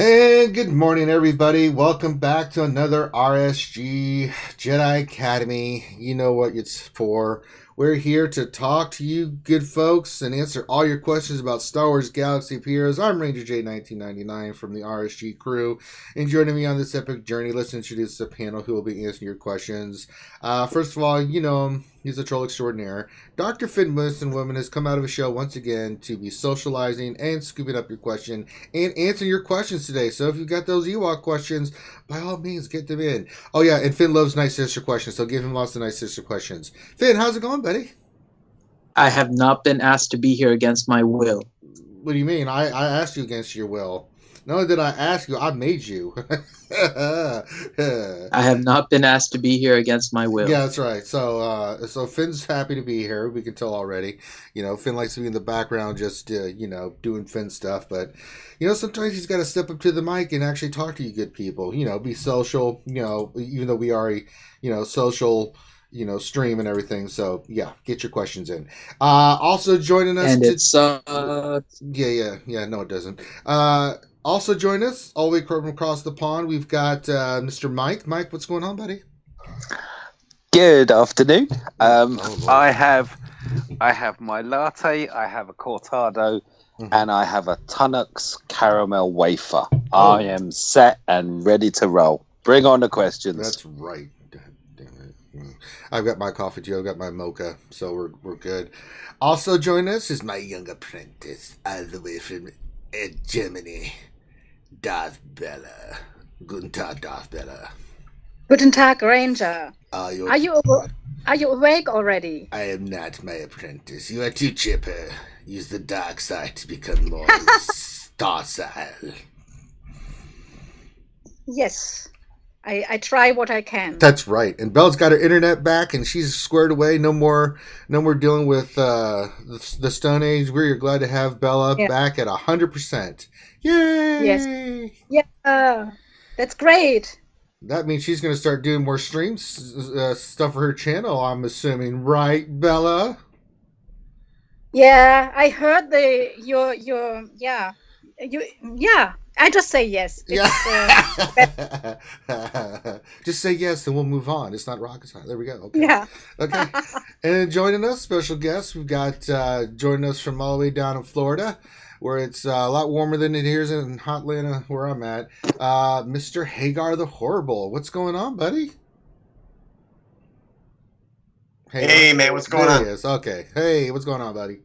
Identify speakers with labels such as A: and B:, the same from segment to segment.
A: And good morning, everybody. Welcome back to another RSG Jedi Academy. You know what it's for. We're here to talk to you good folks and answer all your questions about Star Wars Galaxy of Heroes. I'm Ranger J 1999 from the RSG crew. And joining me on this epic journey, let's introduce the panel who will be answering your questions. First of all, you know him. He's a troll extraordinaire. Dr. Finn Woman has come out of a show once again to be socializing and scooping up your question and answering your questions today. So if you've got those Ewok questions, by all means, get them in. Oh, yeah, and Finn loves Nightsister questions, so give him lots of Nightsister questions. Finn, how's it going, buddy?
B: I have not been asked to be here against my will.
A: What do you mean? I asked you against your will. Not only did I ask you, I made you.
B: I have not been asked to be here against my will.
A: Yeah, that's right. So Finn's happy to be here. We can tell already. You know, Finn likes to be in the background just, doing Finn stuff. But, sometimes he's got to step up to the mic and actually talk to you good people. Be social, even though we are a, social, stream and everything. So, yeah, get your questions in. Also joining us.
B: And it's...
A: Yeah, no, it doesn't. Also join us all the way from across the pond. We've got Mr. Mike. Mike, what's going on, buddy?
C: Good afternoon.
A: Oh,
C: I have my latte, I have a cortado, and I have a Tunnux caramel wafer.
A: Oh.
C: I am set and ready to roll. Bring on the questions.
A: That's right. Damn it. I've got my coffee too. I've got my mocha, so we're good. Also join us is my young apprentice, all the way from Germany. Darth Bella. Guten Tag, Darth Bella.
D: Guten Tag, Ranger.
A: Are you
D: awake already?
A: I am not my apprentice. You are too chipper. Use the dark side to become more docile.
D: Yes. I try what I can.
A: That's right. And Belle's got her internet back and she's squared away. No more dealing with the Stone Age. We're glad to have Bella back at 100%. Yay!
D: Yes. Yeah. That's great.
A: That means she's going to start doing more streams stuff for her channel, I'm assuming. Right, Bella?
D: Yeah, I heard I just say yes.
A: Just say yes and we'll move on. It's not rocket science. There we go. Okay.
D: Yeah.
A: Okay. And joining us, special guest, we've got joining us from all the way down in Florida, where it's a lot warmer than it is in hot Atlanta, where I'm at. Mr. Hagar the Horrible. What's going on, buddy?
E: Hey, man, what's going on?
A: There he is. Okay. Hey, what's going on, buddy?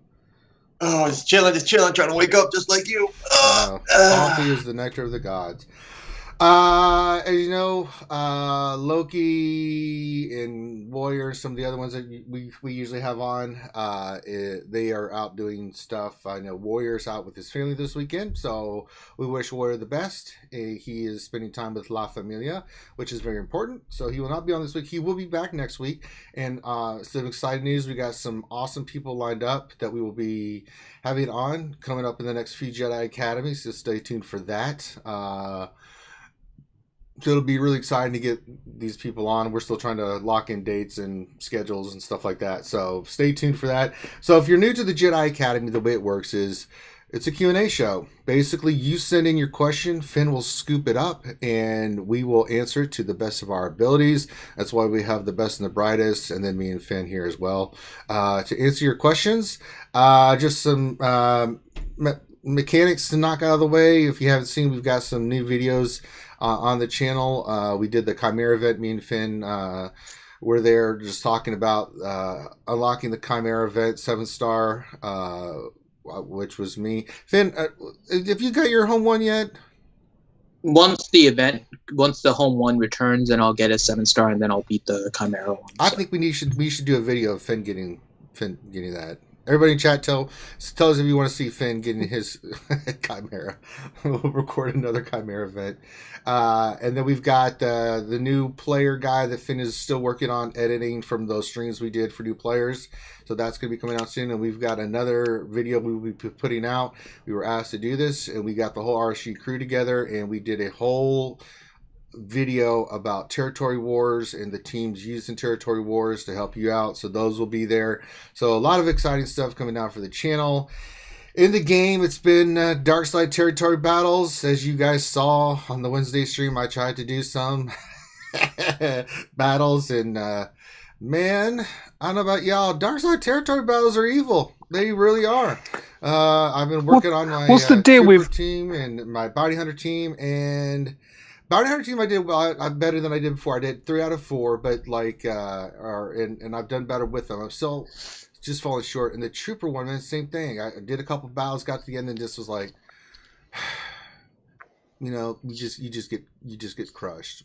E: Oh, just chilling, trying to wake up just like you.
A: Coffee is the nectar of the gods. As you know, Loki and Warrior, some of the other ones that we usually have on, they are out doing stuff. I know Warrior's out with his family this weekend, so we wish Warrior the best. He is spending time with La Familia, which is very important. So he will not be on this week. He will be back next week. And some exciting news, we got some awesome people lined up that we will be having on coming up in the next few Jedi Academies, so stay tuned for that. So it'll be really exciting to get these people on. We're still trying to lock in dates and schedules and stuff like that. So stay tuned for that. So if you're new to the Jedi Academy, the way it works is it's a Q&A show. Basically, you send in your question, Finn will scoop it up, and we will answer it to the best of our abilities. That's why we have the best and the brightest, and then me and Finn here as well. To answer your questions, just some mechanics to knock out of the way. If you haven't seen, we've got some new videos on the channel. We did the Chimera event. Me and Finn were there just talking about unlocking the Chimera event 7-star, which was me. Finn, have you got your home one yet?
B: Once the home one returns, and I'll get a 7-star, and then I'll beat the Chimera one.
A: I think we should do a video of Finn getting that. Everybody in chat, tell us if you want to see Finn getting his Chimera. We'll record another Chimera event. And then we've got the new player guy that Finn is still working on editing from those streams we did for new players. So that's going to be coming out soon. And we've got another video we will be putting out. We were asked to do this, and we got the whole RSG crew together, and we did a whole video about territory wars and the teams used in territory wars to help you out. So those will be there. So a lot of exciting stuff coming out for the channel. In the game, it's been dark side territory battles. As you guys saw on the Wednesday stream, I tried to do some battles, and man, I don't know about y'all. Dark side territory battles are evil. They really are. I've been working on my
C: what's the deal
A: trooper
C: with
A: team and my bounty hunter team, and bounty hunter team I did well. I'm better than I did before. I did 3 out of 4, but and I've done better with them. I'm still just falling short. And the trooper one, man, same thing. I did a couple battles, got to the end, and just was like, you just get crushed.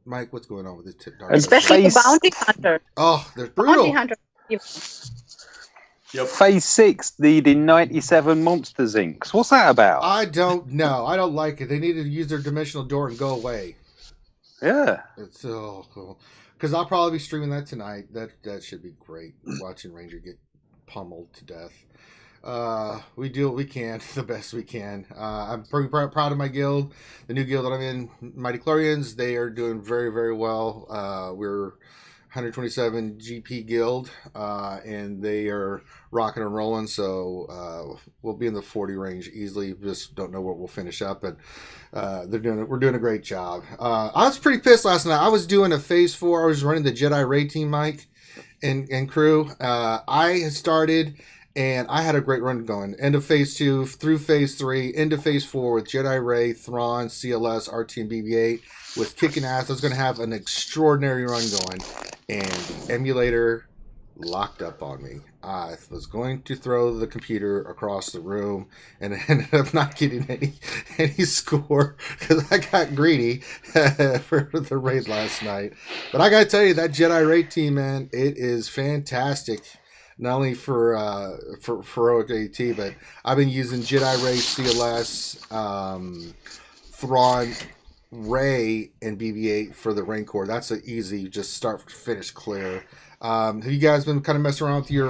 A: Mike, what's going on with this dark?
D: Especially the bounty hunter.
A: Oh, they're brutal.
D: Bounty hunter.
E: Yep.
C: Phase 6 needing 97 monster zincs? What's that about?
A: I don't know. I don't like it. They need to use their dimensional door and go away.
C: Yeah.
A: It's so cool. Because I'll probably be streaming that tonight. That should be great. Watching Ranger get pummeled to death. We do what we can, the best we can. I'm pretty proud of my guild. The new guild that I'm in, Mighty Chlorians, they are doing very, very well. We're 127 GP guild, and they are rocking and rolling. So we'll be in the 40 range easily. Just don't know what we'll finish up, but we're doing a great job. I was pretty pissed last night. I was doing a phase 4. I was running the Jedi Ray team, Mike, and crew. I had started, and I had a great run going. End of phase 2 through phase 3, into phase 4 with Jedi Ray, Thrawn, CLS, RT, and BB-8 with kicking ass. I was going to have an extraordinary run going, and the emulator locked up on me. I was going to throw the computer across the room, and I ended up not getting any score because I got greedy for the raid last night. But I got to tell you, that Jedi Raid team, man, it is fantastic. Not only for AT, but I've been using Jedi Ray, CLS, Thrawn, Ray, and BB-8 for the Rancor. That's an easy, just start, finish, clear. Have you guys been kind of messing around with your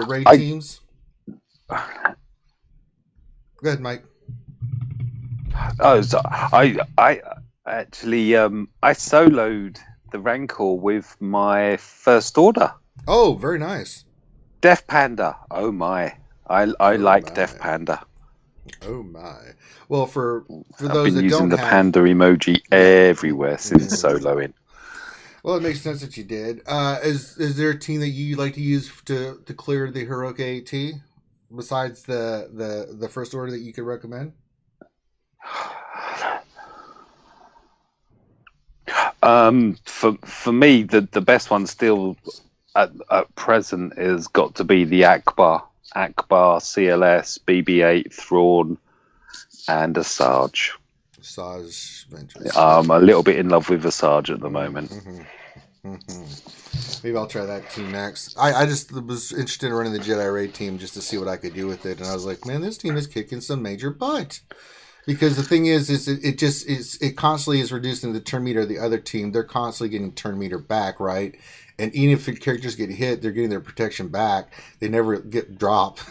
A: raid teams? Go ahead, Mike.
C: Oh, so I actually I soloed the Rancor with my first order.
A: Oh, very nice.
C: Death Panda. Oh my. I like
A: my.
C: Death Panda.
A: Oh my. Well, for
C: I've
A: those
C: been
A: that
C: using
A: don't
C: the
A: have...
C: panda emoji everywhere since soloing.
A: Well, it makes sense that you did. Is there a team that you like to use to clear the Heroic AT besides the first order that you could recommend?
C: For me, the best one still at present has got to be the Akbar, CLS, BB-8, Thrawn, and Asajj.
A: Ventress.
C: I'm a little bit in love with Asajj at the moment.
A: Maybe I'll try that team next. I just was interested in running the Jedi Raid team just to see what I could do with it, and I was like, man, this team is kicking some major butt. Because the thing is it constantly is reducing the turn meter of the other team. They're constantly getting turn meter back, right? And even if the characters get hit, they're getting their protection back. They never get dropped.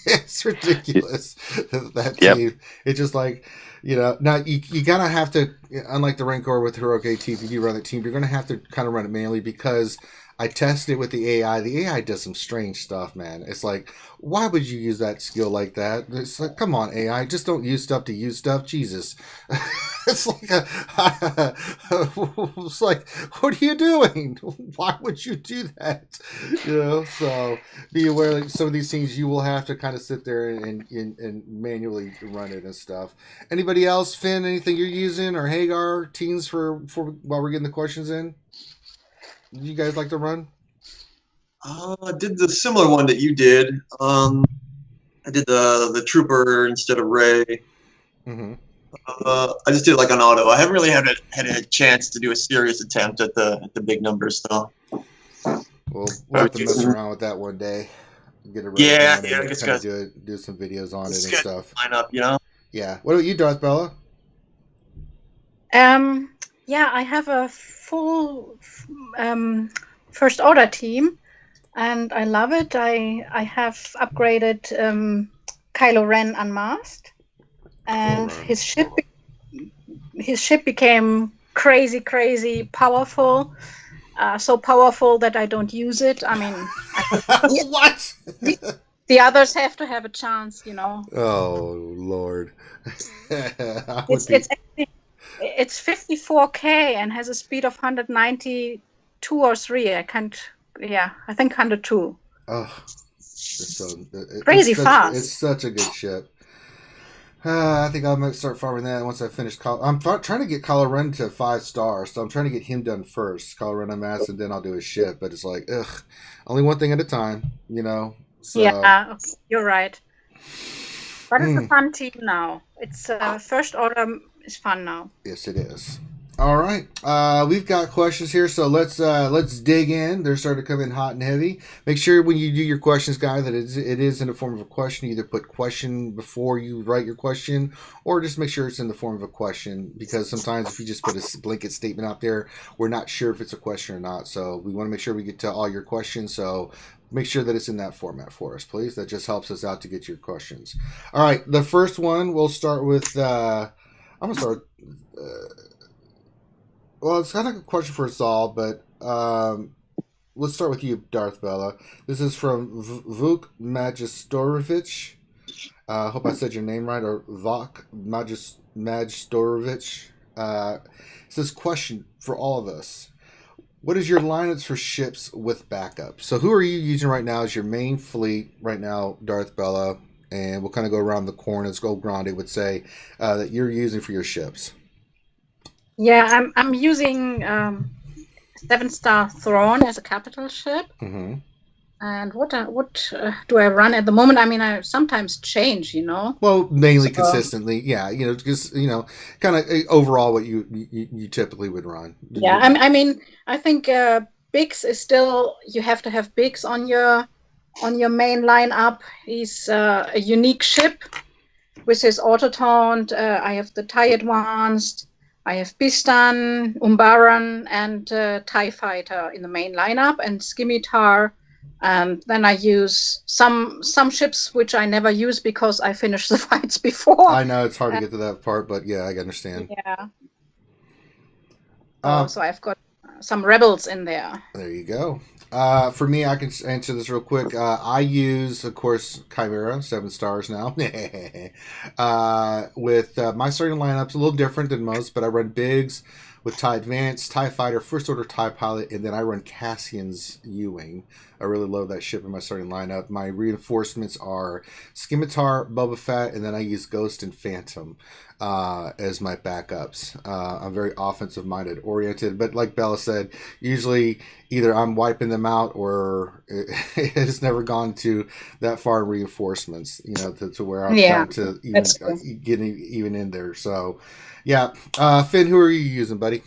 A: It's ridiculous. That team. It's just like, now you gotta have to, unlike the Rancor with Heroic AT, if you do run the team, you're gonna have to kind of run it manually because I tested it with the AI. The AI does some strange stuff, man. It's like, why would you use that skill like that? It's like, come on, AI, just don't use stuff to use stuff. Jesus. It's like what are you doing? Why would you do that? So be aware that some of these things you will have to kind of sit there and manually run it and stuff. Anybody else, Finn, anything you're using, or Hagar, teams for while we're getting the questions in? You guys like to run?
E: I did the similar one that you did. I did the Trooper instead of Ray.
A: Mm-hmm.
E: I just did it like on auto. I haven't really had a chance to do a serious attempt at the big numbers though.
A: We'll have to mess around with that one day. Get it do some videos on it and stuff.
E: Line up,
A: Yeah. What about you, Darth Bella?
D: Yeah, I have a full first order team, and I love it. I have upgraded Kylo Ren unmasked, and his ship became crazy powerful. So powerful that I don't use it. I mean,
A: what?
D: The others have to have a chance, you know.
A: Oh Lord. I would
D: It's
A: be-
D: it's actually, it's 54k and has a speed of 192 or 3. I can't. Yeah, I think 102.
A: oh, it's so
D: Crazy
A: it's
D: fast.
A: It's such a good ship. I think I might start farming that once I finish. I'm trying to get Kylo Ren to 5 stars, so I'm trying to get him done first. Kylo Ren Mass, and then I'll do his ship. But it's like, ugh, only one thing at a time, you know. So,
D: Yeah, okay, you're right. But it's a fun team now. It's First Order is fun now.
A: Yes, it is. All right, we've got questions here, so let's dig in. They're starting to come in hot and heavy. Make sure when you do your questions, guys, that it is in the form of a question. Either put question before you write your question, or just make sure it's in the form of a question. Because sometimes if you just put a blanket statement out there, we're not sure if it's a question or not. So we want to make sure we get to all your questions. So make sure that it's in that format for us, please. That just helps us out to get your questions. All right, the first one we'll start with. I'm gonna start. Well, it's kind of a question for us all, but let's start with you, Darth Bella. This is from Vuk Magistorovich. I hope I said your name right, or Vok Magistorovich. It says, question for all of us. What is your lineups for ships with backup? So who are you using right now as your main fleet right now, Darth Bella? And we'll kind of go around the corner, as Gold Grande would say, that you're using for your ships.
D: Yeah, I'm using 7-star Thrawn as a capital ship.
A: Mm-hmm.
D: And what do I run at the moment? I mean, I sometimes change, you know.
A: Well, mainly consistently, yeah. You know, just kind of overall what you typically would run.
D: Yeah, I mean, I think Biggs is still. You have to have Biggs on your main lineup. He's a unique ship with his auto taunt. I have the TIE Advanced. I have Bistan, Umbaran, and TIE Fighter in the main lineup, and Scimitar. And then I use some ships which I never use because I finish the fights before.
A: I know it's hard to get to that part, but yeah, I understand.
D: Yeah. So I've got some rebels in there.
A: There you go. For me, I can answer this real quick. I use, of course, Chimera, 7 stars now. With my starting lineup's a little different than most, but I run Biggs with TIE Advanced, TIE Fighter, First Order TIE Pilot, and then I run Cassian's U-Wing. I really love that ship in my starting lineup. My reinforcements are Scimitar, Boba Fett, and then I use Ghost and Phantom as my backups. I'm very offensive-minded oriented, but like Bella said, usually either I'm wiping them out or it has never gone to that far in reinforcements, you know, to where I'm trying to even get even in there. So, yeah. Finn, who are you using, buddy?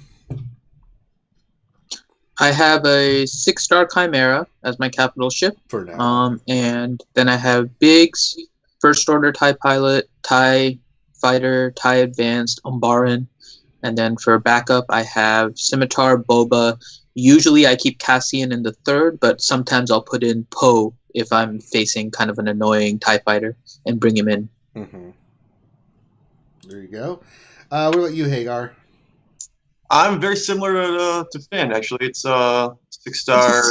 B: I have a 6-star Chimera as my capital ship.
A: For now.
B: And then I have Biggs, First Order TIE Pilot, TIE Fighter, TIE Advanced, Umbaran. And then for backup, I have Scimitar, Boba. Usually I keep Cassian in the 3rd, but sometimes I'll put in Poe if I'm facing kind of an annoying TIE Fighter and bring him in.
A: Mm-hmm. There you go. What about you, Hagar?
E: I'm very similar to Finn, actually. It's 6-star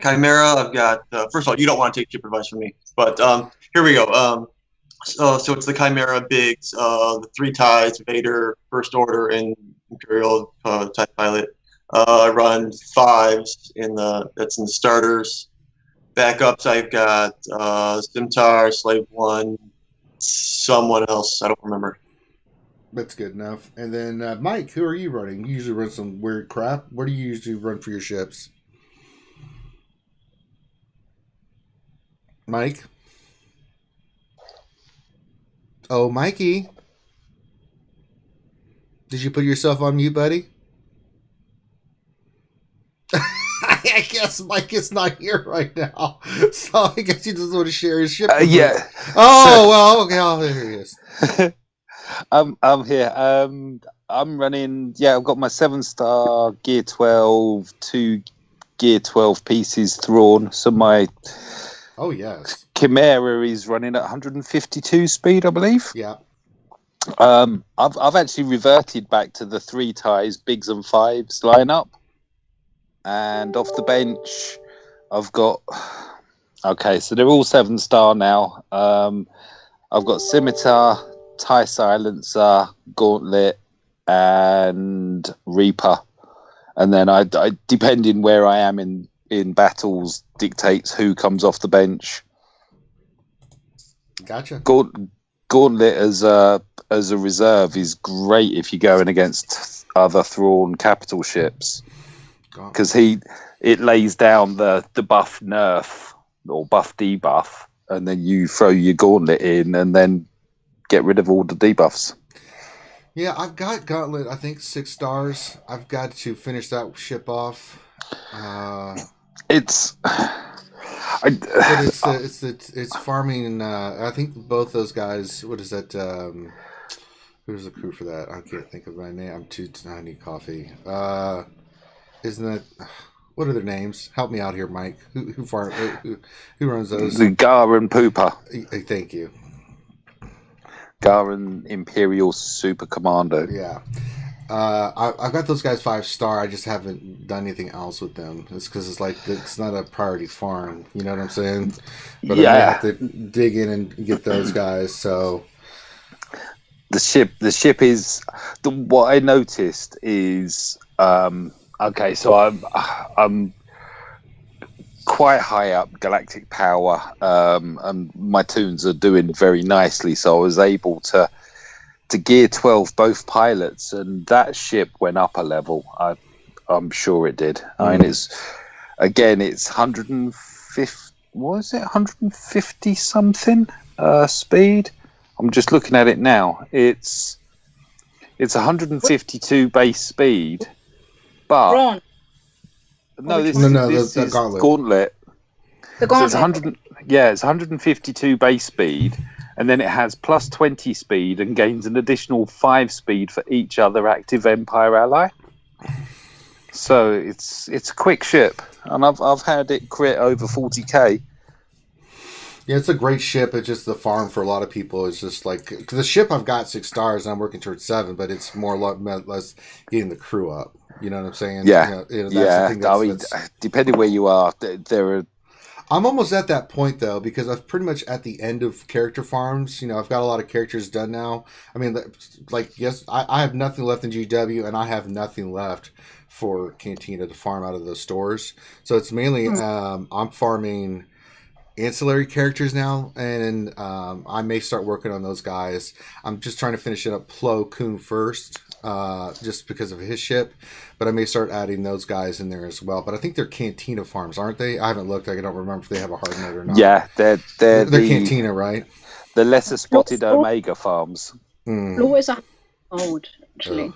E: Chimera. I've got, first of all, you don't want to take ship advice from me, but here we go. So it's the Chimera Biggs, the 3 ties, Vader, First Order, and Imperial TIE Pilot. I run 5s that's in the starters. Backups, I've got Scimitar, Slave 1, someone else, I don't remember.
A: That's good enough. And then, Mike, who are you running? You usually run some weird crap. What do you usually run for your ships? Mike? Oh, Mikey. Did you put yourself on mute, buddy? I guess Mike is not here right now. So I guess he doesn't want to share his ship.
C: Yeah.
A: Oh, well, okay. Oh, there he is.
C: I'm here. I'm running. Yeah, I've got my 7-star Gear 12, 2 Gear 12 pieces Thrawn. So my Chimera is running at 152 speed, I believe.
A: Yeah.
C: I've actually reverted back to the 3 ties, Biggs and 5s lineup, and off the bench, I've got Okay, so they're all 7-star now. I've got Scimitar, TIE Silencer, Gauntlet, and Reaper. And then I depending where I am in battles, dictates who comes off the bench.
A: Gotcha.
C: Gauntlet as a reserve is great if you're going against other Thrawn capital ships, because it lays down the buff nerf or buff debuff, and then you throw your Gauntlet in and then get rid of all the debuffs.
A: Yeah, I've got Gauntlet. I think 6 stars. I've got to finish that ship off.
C: It's
A: farming. I think both those guys. What is that? Who's the crew for that? I can't think of my name. I need coffee. Isn't that? What are their names? Help me out here, Mike. Who runs those?
C: The Gar and Pooper.
A: Thank you.
C: Garen Imperial Super Commando.
A: Yeah. I've got those guys 5-star. I just haven't done anything else with them. It's because it's not a priority farm. You know what I'm saying? But I have to dig in and get those guys. So
C: the ship is what I noticed is okay. So I'm quite high up galactic power, and my tunes are doing very nicely. So I was able to gear 12 both pilots, and that ship went up a level. I'm sure it did. I mean, it's 150. What is it? 150 something speed. I'm just looking at it now. It's 152 base speed, but
D: Thrawn.
C: this is Gauntlet.
D: The Gauntlet.
C: So it's 152 base speed, and then it has plus 20 speed and gains an additional 5 speed for each other active Empire ally. So it's a quick ship, and I've had it crit over 40k.
A: Yeah, it's a great ship. It's just the farm for a lot of people is just like, because the ship I've got 6 stars and I'm working towards 7, but it's more less getting the crew up. You know what I'm saying?
C: Yeah,
A: that's
C: depending where you are, there are.
A: I'm almost at that point though, because I'm pretty much at the end of character farms. You know, I've got a lot of characters done now. I mean, yes, I have nothing left in GW, and I have nothing left for Cantina to farm out of those stores. So it's mainly I'm farming ancillary characters now, and I may start working on those guys. I'm just trying to finish it up Plo Koon first, just because of his ship, but I may start adding those guys in there as well. But I think they're Cantina farms, aren't they? I haven't looked. I don't remember if they have a hard mode or not.
C: Yeah, they're
A: Cantina, right?
C: The lesser spotted Omega farms.
D: Blue is a mode, actually.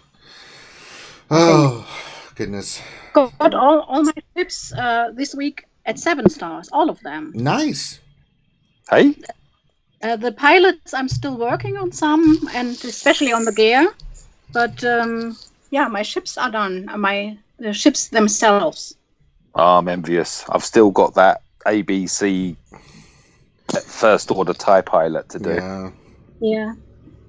A: Oh, goodness.
D: Got all my ships this week at 7 stars, all of them.
A: Nice.
C: Hey?
D: The pilots, I'm still working on some, and especially on the gear. But my ships are done. The ships themselves.
C: Oh, I'm envious. I've still got that ABC first order TIE pilot to do.
D: Yeah.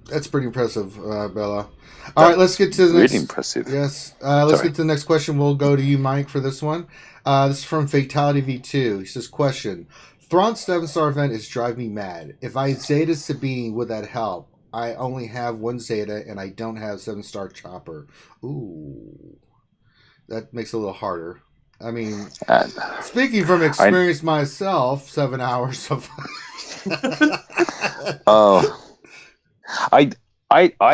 A: That's pretty impressive, Bella. All right, let's get to the next.
C: Really impressive.
A: Yes. Let's get to the next question. We'll go to you, Mike, for this one. This is from Fatality V2. He says, question. Thrawn's 7-star event is drive me mad. If I Zeta Sabine, would that help? I only have 1 Zeta, and I don't have 7-star chopper. Ooh. That makes it a little harder. I mean, speaking from experience myself, 7 hours of...
C: Oh. I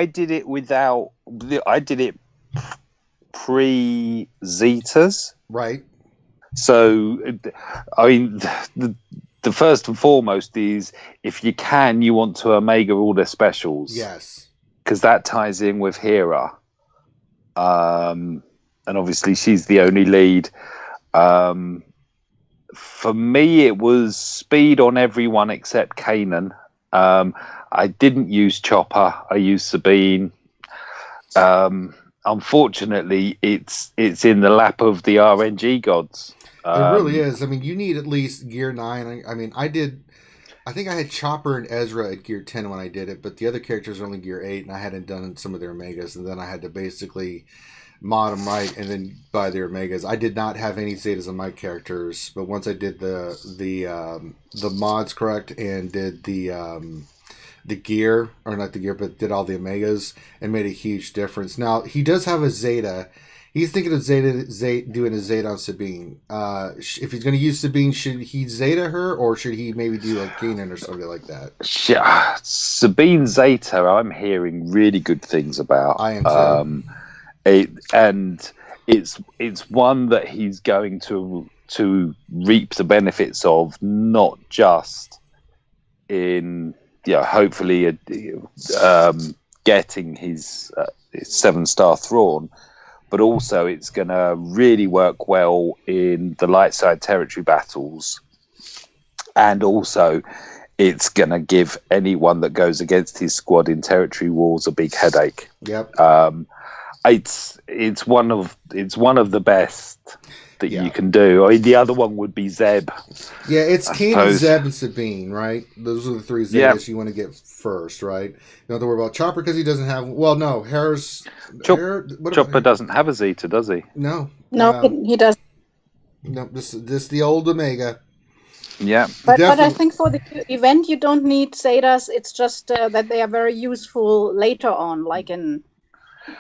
C: did it without... I did it pre-Zetas.
A: Right.
C: So, I mean, the first and foremost is, if you can, you want to Omega all their specials.
A: Yes.
C: Because that ties in with Hera. And obviously she's the only lead. For me, it was speed on everyone except Kanan. I didn't use Chopper. I used Sabine. Unfortunately, it's in the lap of the RNG gods.
A: It really is. I mean, you need at least gear 9. I mean, I think I had Chopper and Ezra at gear 10 when I did it, but the other characters are only gear 8, and I hadn't done some of their Omegas, and then I had to basically mod them right, and then buy their Omegas. I did not have any Zetas on my characters, but once I did the mods correct and did the gear, or not the gear, but did all the Omegas, and made a huge difference. Now, he does have a Zeta. He's thinking of doing a Zeta on Sabine. If he's going to use Sabine, should he Zeta her, or should he maybe do a Kanan or something like that?
C: Sabine Zeta, I'm hearing really good things about.
A: I am too.
C: It's one that he's going to reap the benefits of, not just in hopefully getting his 7-star Thrawn, but also it's going to really work well in the light side territory battles, and also it's going to give anyone that goes against his squad in territory wars a big headache.
A: Yep.
C: It's one of the best that you can do. I mean, the other one would be Zeb.
A: Yeah, it's Kanan, Zeb, and Sabine, right? Those are the 3 Zetas you want to get first, right? You don't have to worry about Chopper because he doesn't have. Well, no,
C: Chopper doesn't have a Zeta, does he?
A: No,
D: he doesn't.
A: No, this the old Omega.
C: Yeah,
D: but I think for the event you don't need Zetas. It's just that they are very useful later on, like in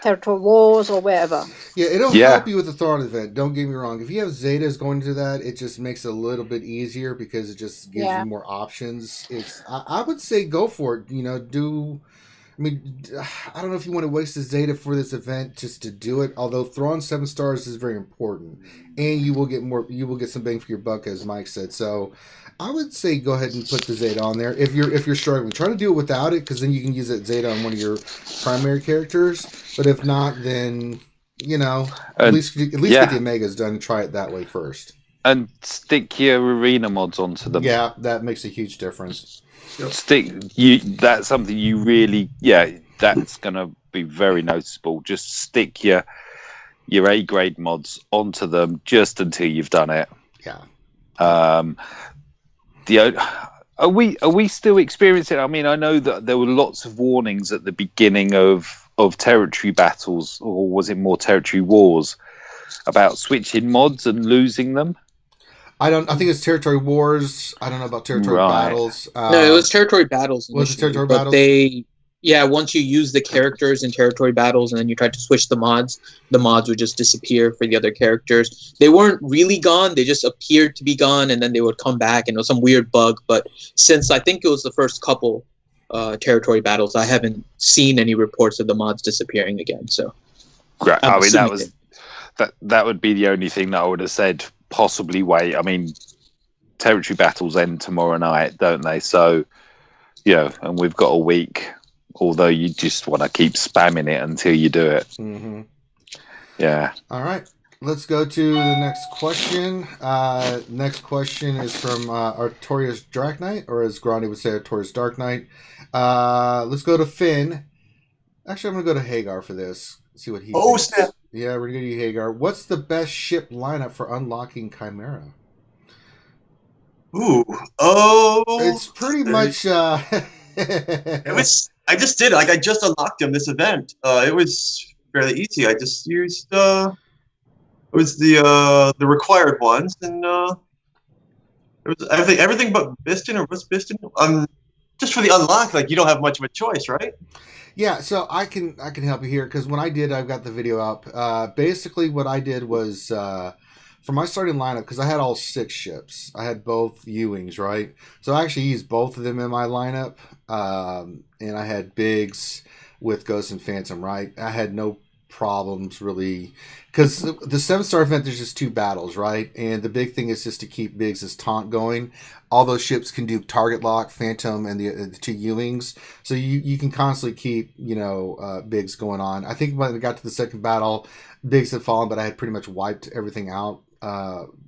D: Territory Wars or wherever.
A: Yeah, it'll help you with the Thrawn event. Don't get me wrong. If you have Zetas going to that, it just makes it a little bit easier because it just gives you more options. I would say go for it. I don't know if you want to waste a Zeta for this event just to do it. Although Thrawn 7 stars is very important, and you will get more. You will get some bang for your buck, as Mike said. So, I would say go ahead and put the Zeta on there if you're struggling. Try to do it without it, because then you can use that Zeta on one of your primary characters. But if not, then at least get the Omegas done and try it that way first.
C: And stick your arena mods onto them.
A: Yeah, that makes a huge difference.
C: That's something you really, that's going to be very noticeable. Just stick your A grade mods onto them just until you've done it.
A: Yeah.
C: Are we still experiencing? I mean, I know that there were lots of warnings at the beginning of territory battles, or was it more territory wars, about switching mods and losing them?
A: I think it's Territory Wars. I don't know about Territory Battles.
B: No, it was Territory Battles.
A: Was it Territory Battles?
B: Once you use the characters in Territory Battles and then you tried to switch the mods would just disappear for the other characters. They weren't really gone. They just appeared to be gone, and then they would come back, and it was some weird bug. But since I think it was the first couple Territory Battles, I haven't seen any reports of the mods disappearing again. So,
C: I mean, that would be the only thing that I would have said. Possibly wait. I mean, territory battles end tomorrow night, don't they? So, and we've got a week. Although you just want to keep spamming it until you do it.
A: Mm-hmm.
C: Yeah.
A: All right. Let's go to the next question. Next question is from Artorias Dark Knight, or as Grandi would say, Artorias Dark Knight. Let's go to Finn. Actually, I'm going to go to Hagar for this. See what he thinks.
E: Snap.
A: Yeah, we're going to go to you, Hagar. What's the best ship lineup for unlocking Chimera? It's pretty much...
E: I just did it. I just unlocked him this event. It was fairly easy. I just used it was the required ones, and it was everything but Biston, or what's Biston? Just for the unlock, you don't have much of a choice, right?
A: Yeah, so I can help you here, because when I did, I've got the video up. Basically, what I did was for my starting lineup, because I had all 6 ships. I had both U-wings, right? So I actually used both of them in my lineup, and I had Biggs with Ghost and Phantom, right? I had no problems really, because the 7-star event, there's just 2 battles, right? And the big thing is just to keep Biggs' taunt going. All those ships can do target lock, Phantom, and the 2 U-wings, so you can constantly keep Biggs going on. I think when I got to the second battle, Biggs had fallen, but I had pretty much wiped everything out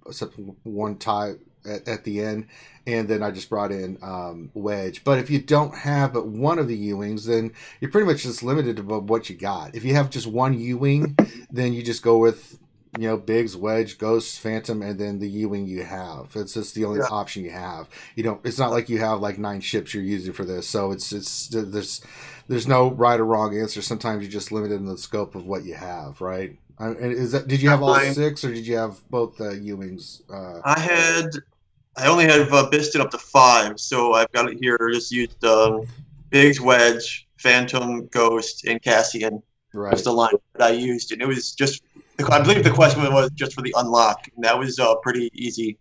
A: except one tie at the end, and then I just brought in Wedge. But if you don't have but one of the U-wings, then you're pretty much just limited to what you got. If you have just one U-wing, then you just go with Biggs, Wedge, Ghost, Phantom, and then the U-wing you have. It's just the only option you have. It's not like you have like 9 ships you're using for this. So there's no right or wrong answer. Sometimes you're just limited in the scope of what you have, right? And did you have all 6, or did you have both U-wings?
E: I only have Biston up to 5, so I've got it here. Just used Biggs, Wedge, Phantom, Ghost, and Cassian.
A: Right.
E: That's the line that I used, and it was just. I believe the question was just for the unlock, and that was pretty easy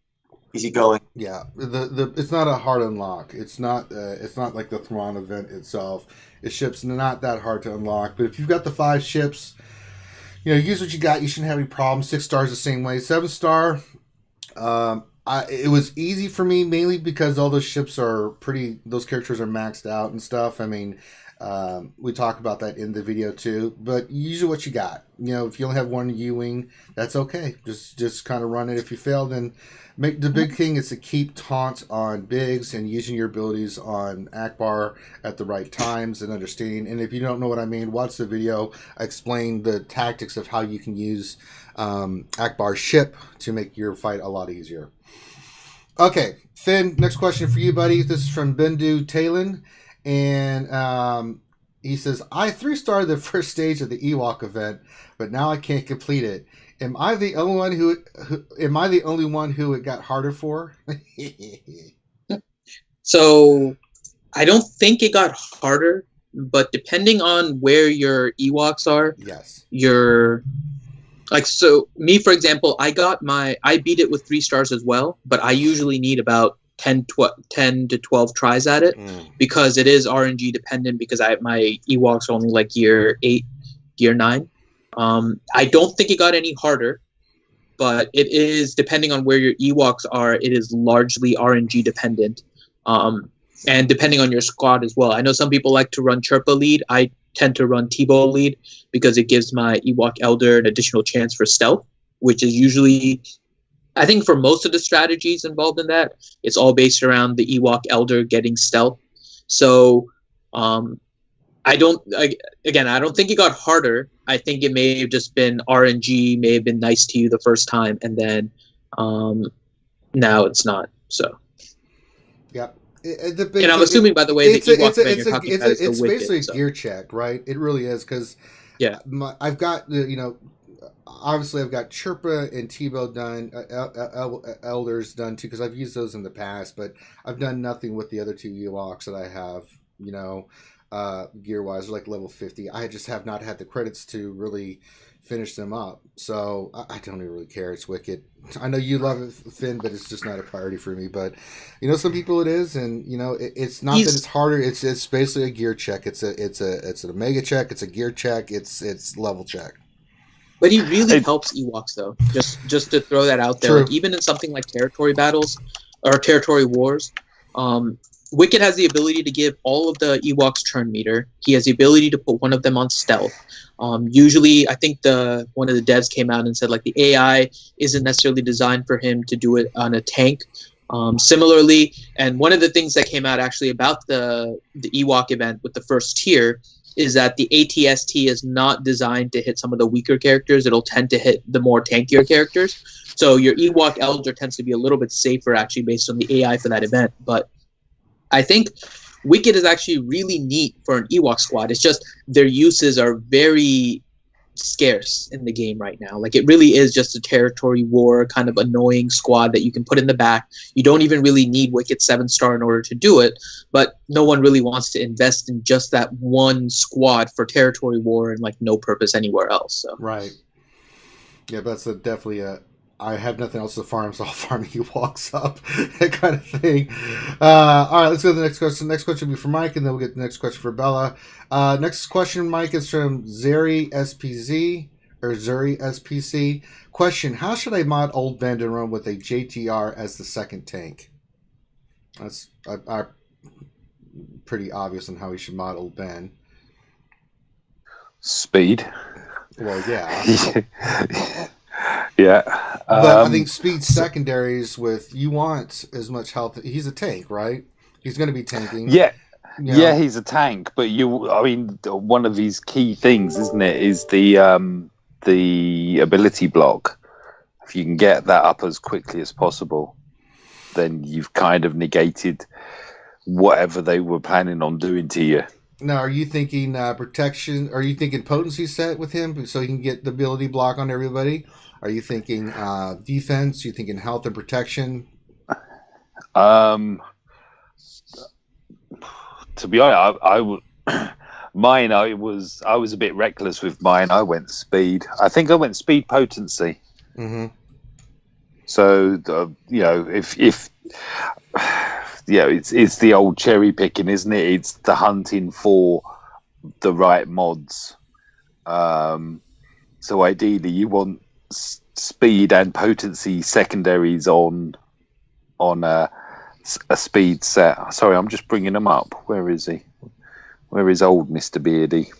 E: going.
A: Yeah, it's not a hard unlock. It's not like the Thrawn event itself. The ship's not that hard to unlock. But if you've got the 5 ships, use what you got. You shouldn't have any problems. 6 stars the same way. 7 star. It was easy for me mainly because all those ships are those characters are maxed out and stuff. I mean, we talk about that in the video too, but use what you got. If you only have 1 U-wing, that's okay. Just kind of run it. If you fail, then the big thing is to keep taunt on Biggs and using your abilities on Akbar at the right times and understanding. And if you don't know what I mean, watch the video. I explain the tactics of how you can use Akbar's ship to make your fight a lot easier. Okay, Finn, next question for you, buddy. This is from Bendu Talon. And he says, I 3-starred the first stage of the Ewok event, but now I can't complete it. Am I the only one who it got harder for?
B: So I don't think it got harder, but depending on where your Ewoks are,
A: yes,
B: so me, for example, I beat it with 3 stars as well, but I usually need about 10 to 12 tries at it because it is RNG dependent because my Ewoks are only like year 8, year 9. I don't think it got any harder, but it is depending on where your Ewoks are. It is largely RNG dependent, and depending on your squad as well. I know some people like to run Chirpa lead. I tend to run Tebow lead because it gives my Ewok Elder an additional chance for stealth, which is usually, I think for most of the strategies involved in that, it's all based around the Ewok Elder getting stealth. So I don't think it got harder. I think it may have just been RNG, may have been nice to you the first time, and then now it's not. So.
A: Yep.
B: And I'm assuming, by the way, the Ewok event you're talking about is the Wicket.
A: It's basically a gear check, right? It really is, because I've got, obviously I've got Chirpa and Tebow done, Elders done too, because I've used those in the past, but I've done nothing with the other 2 Ewoks that I have, gear-wise, like level 50. I just have not had the credits to really finish them up, so I don't even really care. It's Wicket. I know you love it, Finn, but it's just not a priority for me. But some people it is, and it's not that it's harder. It's basically a gear check. It's an Omega check. It's a gear check. It's level check.
B: But he really helps Ewoks, though. Just to throw that out there, like, even in something like territory battles or territory wars, Wicket has the ability to give all of the Ewoks turn meter. He has the ability to put one of them on stealth. Usually, I think one of the devs came out and said like the AI isn't necessarily designed for him to do it on a tank. Similarly, and one of the things that came out actually about the Ewok event with the first tier is that the ATST is not designed to hit some of the weaker characters. It'll tend to hit the more tankier characters. So your Ewok Elder tends to be a little bit safer actually based on the AI for that event. But I think Wicket is actually really neat for an Ewok squad. It's just their uses are very scarce in the game right now. Like, it really is just a territory war kind of annoying squad that you can put in the back. You don't even really need Wicket 7-star in order to do it, but no one really wants to invest in just that one squad for territory war and like no purpose anywhere else. So.
A: Right. Yeah, that's definitely I have nothing else to farm, so I'll farm Ewoks up, that kind of thing. All right, let's go to the next question. Next question will be for Mike, and then we'll get the next question for Bella. Next question, Mike, is from Zeri SPC. Question: how should I mod Old Ben to run with a JTR as the second tank? That's pretty obvious on how we should mod Old Ben.
C: Speed.
A: Well, yeah.
C: Yeah.
A: But I think speed secondaries with, you want as much health. He's a tank, right? He's going to be tanking.
C: Yeah. Yeah, he's a tank, but one of his key things, isn't it, is the ability block. If you can get that up as quickly as possible, then you've kind of negated whatever they were planning on doing to you.
A: Now, are you thinking protection? Are you thinking potency set with him so he can get the ability block on everybody? Are you thinking defense? Are you thinking health and protection?
C: To be honest, I would. Mine, I was a bit reckless with mine. I went speed. I think I went speed potency.
A: Mm-hmm.
C: So if it's the old cherry picking, isn't it? It's the hunting for the right mods. So ideally, you want speed and potency secondaries on a speed set. Sorry, I'm just bringing him up. Where is he? Where is old Mr. Beardy?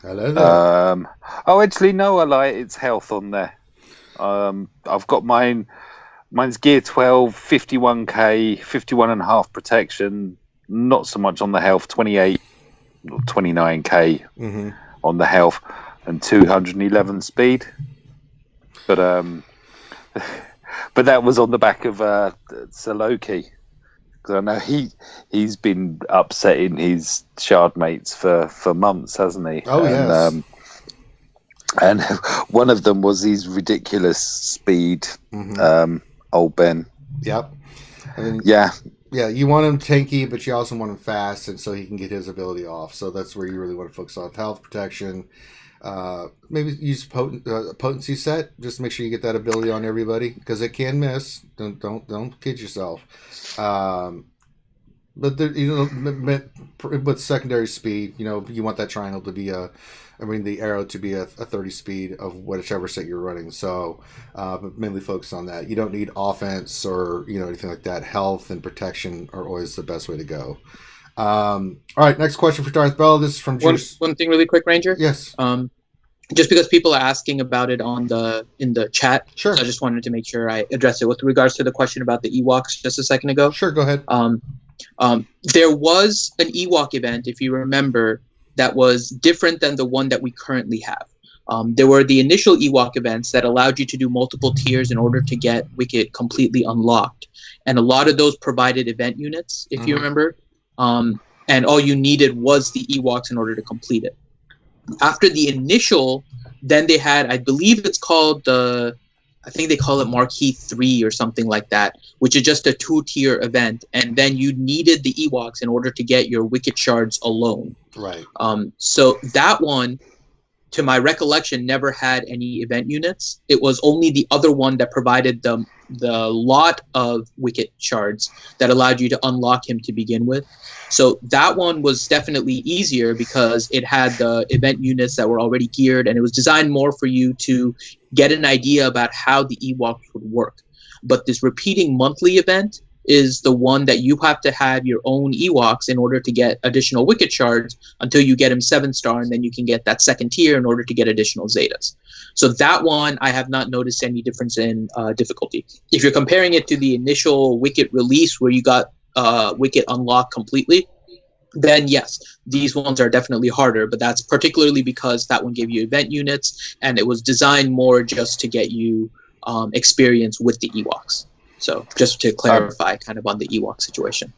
A: Hello there.
C: Oh, actually, no, I lie. It's health on there. I've got mine. Mine's gear 12, 51k, 51.5 protection. Not so much on the health, 28 or 29k on the health, and 211 speed. But that was on the back of Saloki. Because I know he's been upsetting his shard mates for months, hasn't he?
A: Oh, yes.
C: And one of them was his ridiculous speed, old Ben.
A: Yep.
C: Yeah.
A: Yeah, you want him tanky, but you also want him fast, and so he can get his ability off. So that's where you really want to focus on health protection. Maybe use potency set. Just make sure you get that ability on everybody because it can miss. Don't kid yourself. But with secondary speed, you want that triangle to be the arrow to be a 30 speed of whichever set you're running. So, but mainly focus on that. You don't need offense or anything like that. Health and protection are always the best way to go. All right, next question for Darth Bell. This is from Juice.
B: One thing really quick, Ranger.
A: Yes.
B: Just because people are asking about it in the chat,
A: sure.
B: So I just wanted to make sure I addressed it with regards to the question about the Ewoks just a second ago.
A: Sure, go ahead.
B: There was an Ewok event, if you remember, that was different than the one that we currently have. There were the initial Ewok events that allowed you to do multiple tiers in order to get Wicket completely unlocked, and a lot of those provided event units, if you remember. And all you needed was the Ewoks in order to complete it. After the initial, then they had, I believe it's called I think they call it Marquee 3 or something like that, which is just a 2-tier event. And then you needed the Ewoks in order to get your Wicket shards alone.
A: Right.
B: So that one, to my recollection, never had any event units. It was only the other one that provided the lot of Wicket shards that allowed you to unlock him to begin with. So that one was definitely easier because it had the event units that were already geared, and it was designed more for you to get an idea about how the Ewoks would work. But this repeating monthly event is the one that you have to have your own Ewoks in order to get additional Wicket shards until you get him 7-star, and then you can get that second tier in order to get additional Zetas. So that one, I have not noticed any difference in difficulty. If you're comparing it to the initial Wicket release where you got Wicket unlocked completely, then yes, these ones are definitely harder, but that's particularly because that one gave you event units, and it was designed more just to get you experience with the Ewoks. So just to clarify kind of on the Ewok situation.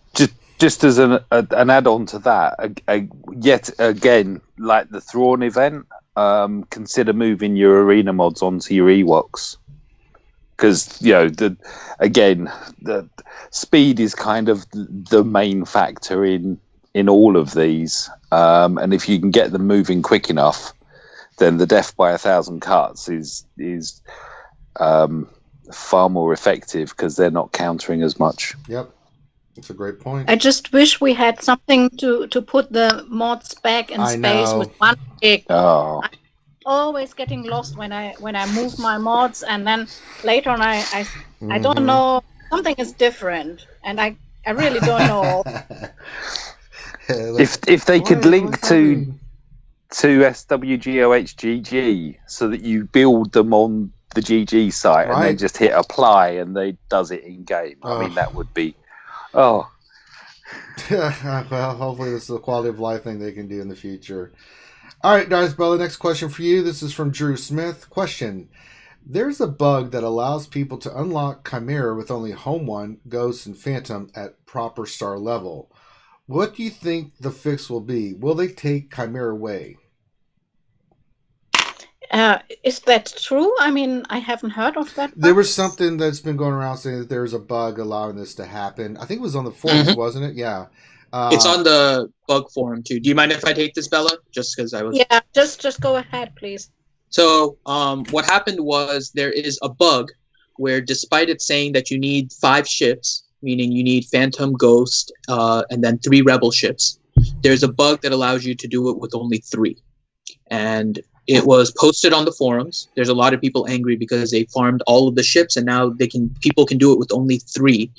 C: Just as an add-on to that, yet again, like the Thrawn event, consider moving your arena mods onto your Ewoks. Because, the speed is kind of the main factor in all of these. And if you can get them moving quick enough, then the death by 1,000 cuts is far more effective because they're not countering as much.
A: Yep, that's a great point.
D: I just wish we had something to put the mods back in space with one click.
C: Oh.
D: I'm always getting lost when I move my mods, and then later on I don't know, something is different, and I really don't know.
C: If they could link to SWGOH GG so that you build them on the GG site and then just hit apply and they does it in game. I mean, that would be well,
A: hopefully this is a quality of life thing they can do in the future. All right, Darth Bell, the next question for you. This is from Drew Smith. Question: There's a bug that allows people to unlock Chimera with only Home One, Ghost, and Phantom at proper star level. What do you think the fix will be? Will they take Chimera away?
D: Is that true? I mean, I haven't heard of that.
A: There was something that's been going around saying that there's a bug allowing this to happen. I think it was on the forums, wasn't it? Yeah.
B: It's on the bug forum too. Do you mind if I take this, Bella? Just because I was.
D: Yeah, just go ahead, please.
B: So what happened was there is a bug where, despite it saying that you need 5 ships, meaning you need Phantom, Ghost, and then 3 Rebel ships, there's a bug that allows you to do it with only 3. And it was posted on the forums. There's a lot of people angry because they farmed all of the ships, and now people can do it with only 3.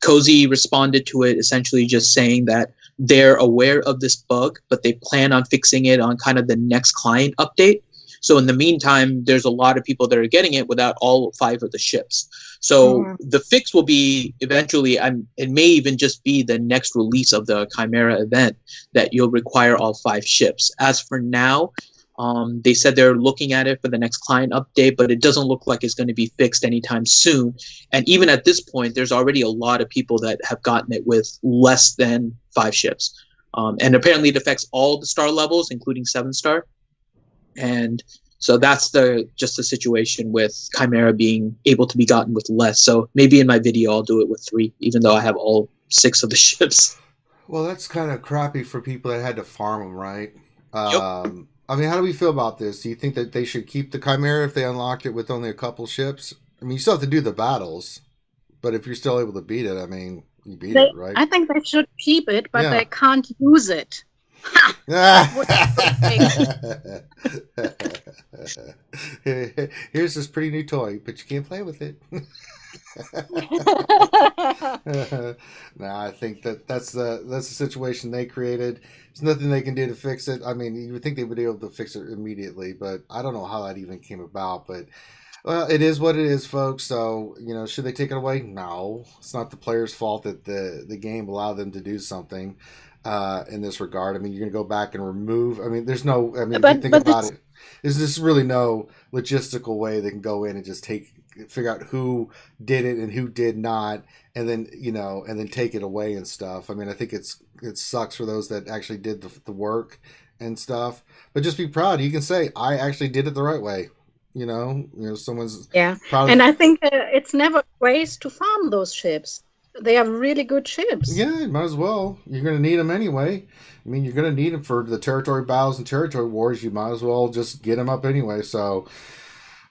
B: Cozy responded to it essentially just saying that they're aware of this bug, but they plan on fixing it on kind of the next client update. So in the meantime, there's a lot of people that are getting it without all 5 of the ships. So the fix will be eventually, it may even just be the next release of the Chimera event that you'll require all 5 ships. As for now, they said they're looking at it for the next client update, but it doesn't look like it's going to be fixed anytime soon. And even at this point, there's already a lot of people that have gotten it with less than 5 ships. And apparently it affects all the star levels, including 7-star. And so that's just the situation with Chimera being able to be gotten with less. So maybe in my video I'll do it with 3, even though I have all 6 of the ships.
A: Well, that's kind of crappy for people that had to farm them, right?
B: Yep.
A: I mean, how do we feel about this? Do you think that they should keep the Chimera if they unlocked it with only a couple ships? I mean, you still have to do the battles, but if you're still able to beat it, I mean, you beat it, right?
D: I think they should keep it, but they can't use it.
A: Here's this pretty new toy, but you can't play with it. No, I think that's the situation they created. There's nothing they can do to fix it. I mean, you would think they would be able to fix it immediately, but I don't know how that even came about. But well, it is what it is, folks. So should they take it away? No, it's not the player's fault that the game allowed them to do something in this regard. I mean, you're going to go back and remove. I mean, there's no. I mean, if you think about it, there's just really no logistical way they can go in and just figure out who did it and who did not, and then and then take it away and stuff. I mean, I think it sucks for those that actually did the work and stuff. But just be proud. You can say, I actually did it the right way. Someone's proud.
D: And I think it's never a waste to farm those ships. They are really good ships.
A: Yeah, might as well. You're going to need them anyway. I mean, you're going to need them for the territory battles and territory wars. You might as well just get them up anyway. So,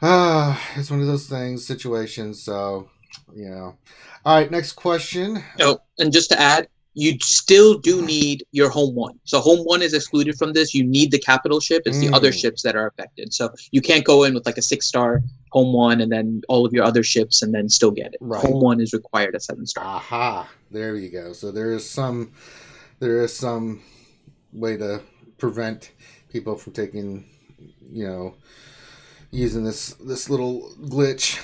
A: it's one of those situations. So, All right, next question.
B: Oh, and just to add, you still do need your Home One. So Home One is excluded from this. You need the capital ship. It's the other ships that are affected. So you can't go in with like a 6-star Home One and then all of your other ships and then still get it.
A: Right.
B: Home One is required at 7-star.
A: Aha, there you go. So there is some way to prevent people from taking, using this little glitch.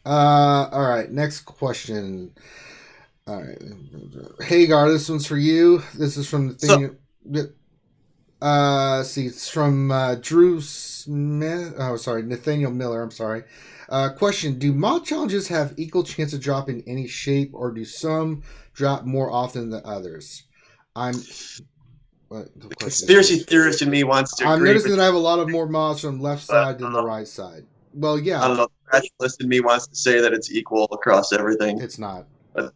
A: All right, next question. All right, Hagar, this one's for you. This is from Nathaniel. It's from Drew Smith. Oh, sorry, Nathaniel Miller. I'm sorry. Question: do mod challenges have equal chance of dropping any shape, or do some drop more often than others?
E: The conspiracy theorist in me wants to.
A: I'm noticing that I have a lot of more mods from left side than the right side. Well, yeah.
E: I don't know. The rationalist in me wants to say that it's equal across everything.
A: It's not.
E: But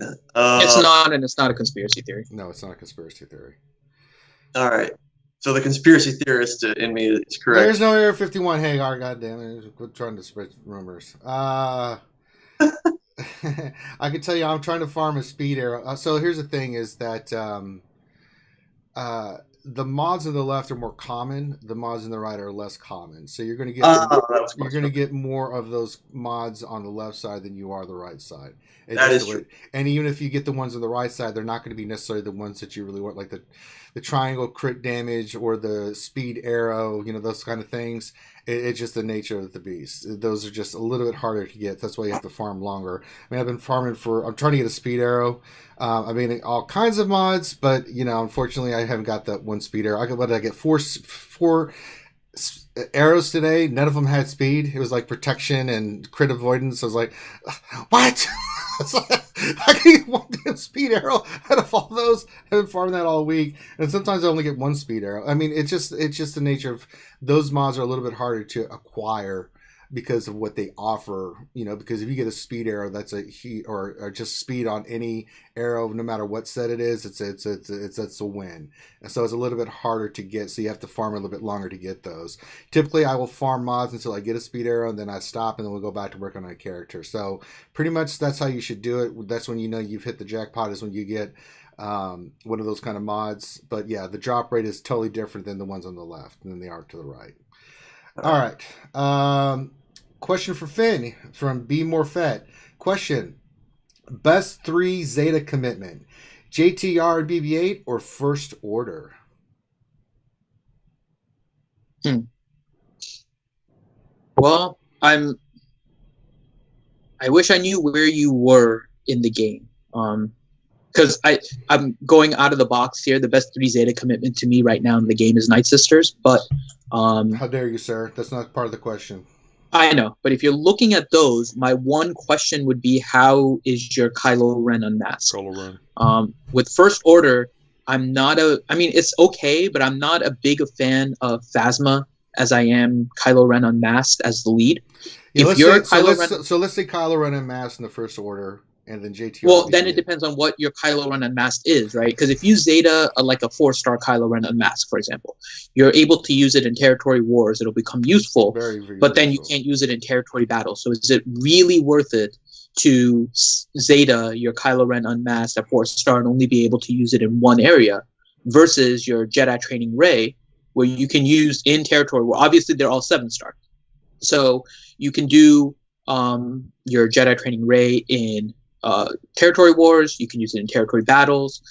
B: it's not, and it's not a conspiracy theory.
A: No, it's not a conspiracy theory.
E: All right. So the conspiracy theorist in me is correct.
A: There's no Area 51 Hagar, goddammit. Quit trying to spread rumors. I can tell you I'm trying to farm a speed arrow. So here's the thing is that the mods on the left are more common. The mods on the right are less common. So you're going to get more of those mods on the left side than you are the right side.
E: That is true.
A: And even if you get the ones on the right side, they're not going to be necessarily the ones that you really want, like the triangle crit damage or the speed arrow, those kind of things. It's just the nature of the beast. Those are just a little bit harder to get. That's why you have to farm longer. I mean, I've been farming I'm trying to get a speed arrow. I mean, all kinds of mods, but, unfortunately, I haven't got that one speed arrow. I get four arrows today, none of them had speed. It was like protection and crit avoidance. I was like, what? I can get one damn speed arrow out of all those. I've been farming that all week, and sometimes I only get one speed arrow. I mean, it's just the nature of those mods are a little bit harder to acquire because of what they offer, because if you get a speed arrow, that's a heat or just speed on any arrow, no matter what set it is, it's a win. And so it's a little bit harder to get, so you have to farm a little bit longer to get those. Typically I will farm mods until I get a speed arrow, and then I stop, and then we'll go back to work on a character. So pretty much that's how you should do it. That's when you've hit the jackpot, is when you get one of those kind of mods. But yeah, the drop rate is totally different than the ones on the left than they are to the right. All right. Question for Finn from B Morfett. Question: best 3 Zeta commitment, JTR and BB-8 or First Order?
B: Well, I wish I knew where you were in the game. Because I'm going out of the box here. The best 3 Zeta commitment to me right now in the game is Nightsisters, but
A: how dare you, sir? That's not part of the question.
B: I know, but if you're looking at those, my one question would be, how is your Kylo Ren unmasked?
A: Kylo Ren.
B: With First Order, it's okay, but I'm not a big a fan of Phasma as I am Kylo Ren unmasked as the lead.
A: Yeah, let's say Kylo Ren unmasked in the First Order, and then JTR.
B: Well, then it depends on what your Kylo Ren unmasked is, right? Because if you Zeta like a 4-star Kylo Ren unmasked, for example, you're able to use it in territory wars. It'll become useful, but then you can't use it in territory battles. So is it really worth it to Zeta your Kylo Ren unmasked at 4-star and only be able to use it in one area, versus your Jedi Training Rey, where you can use in territory war? Obviously, they're all 7-star, so you can do your Jedi Training Rey in territory wars. You can use it in territory battles.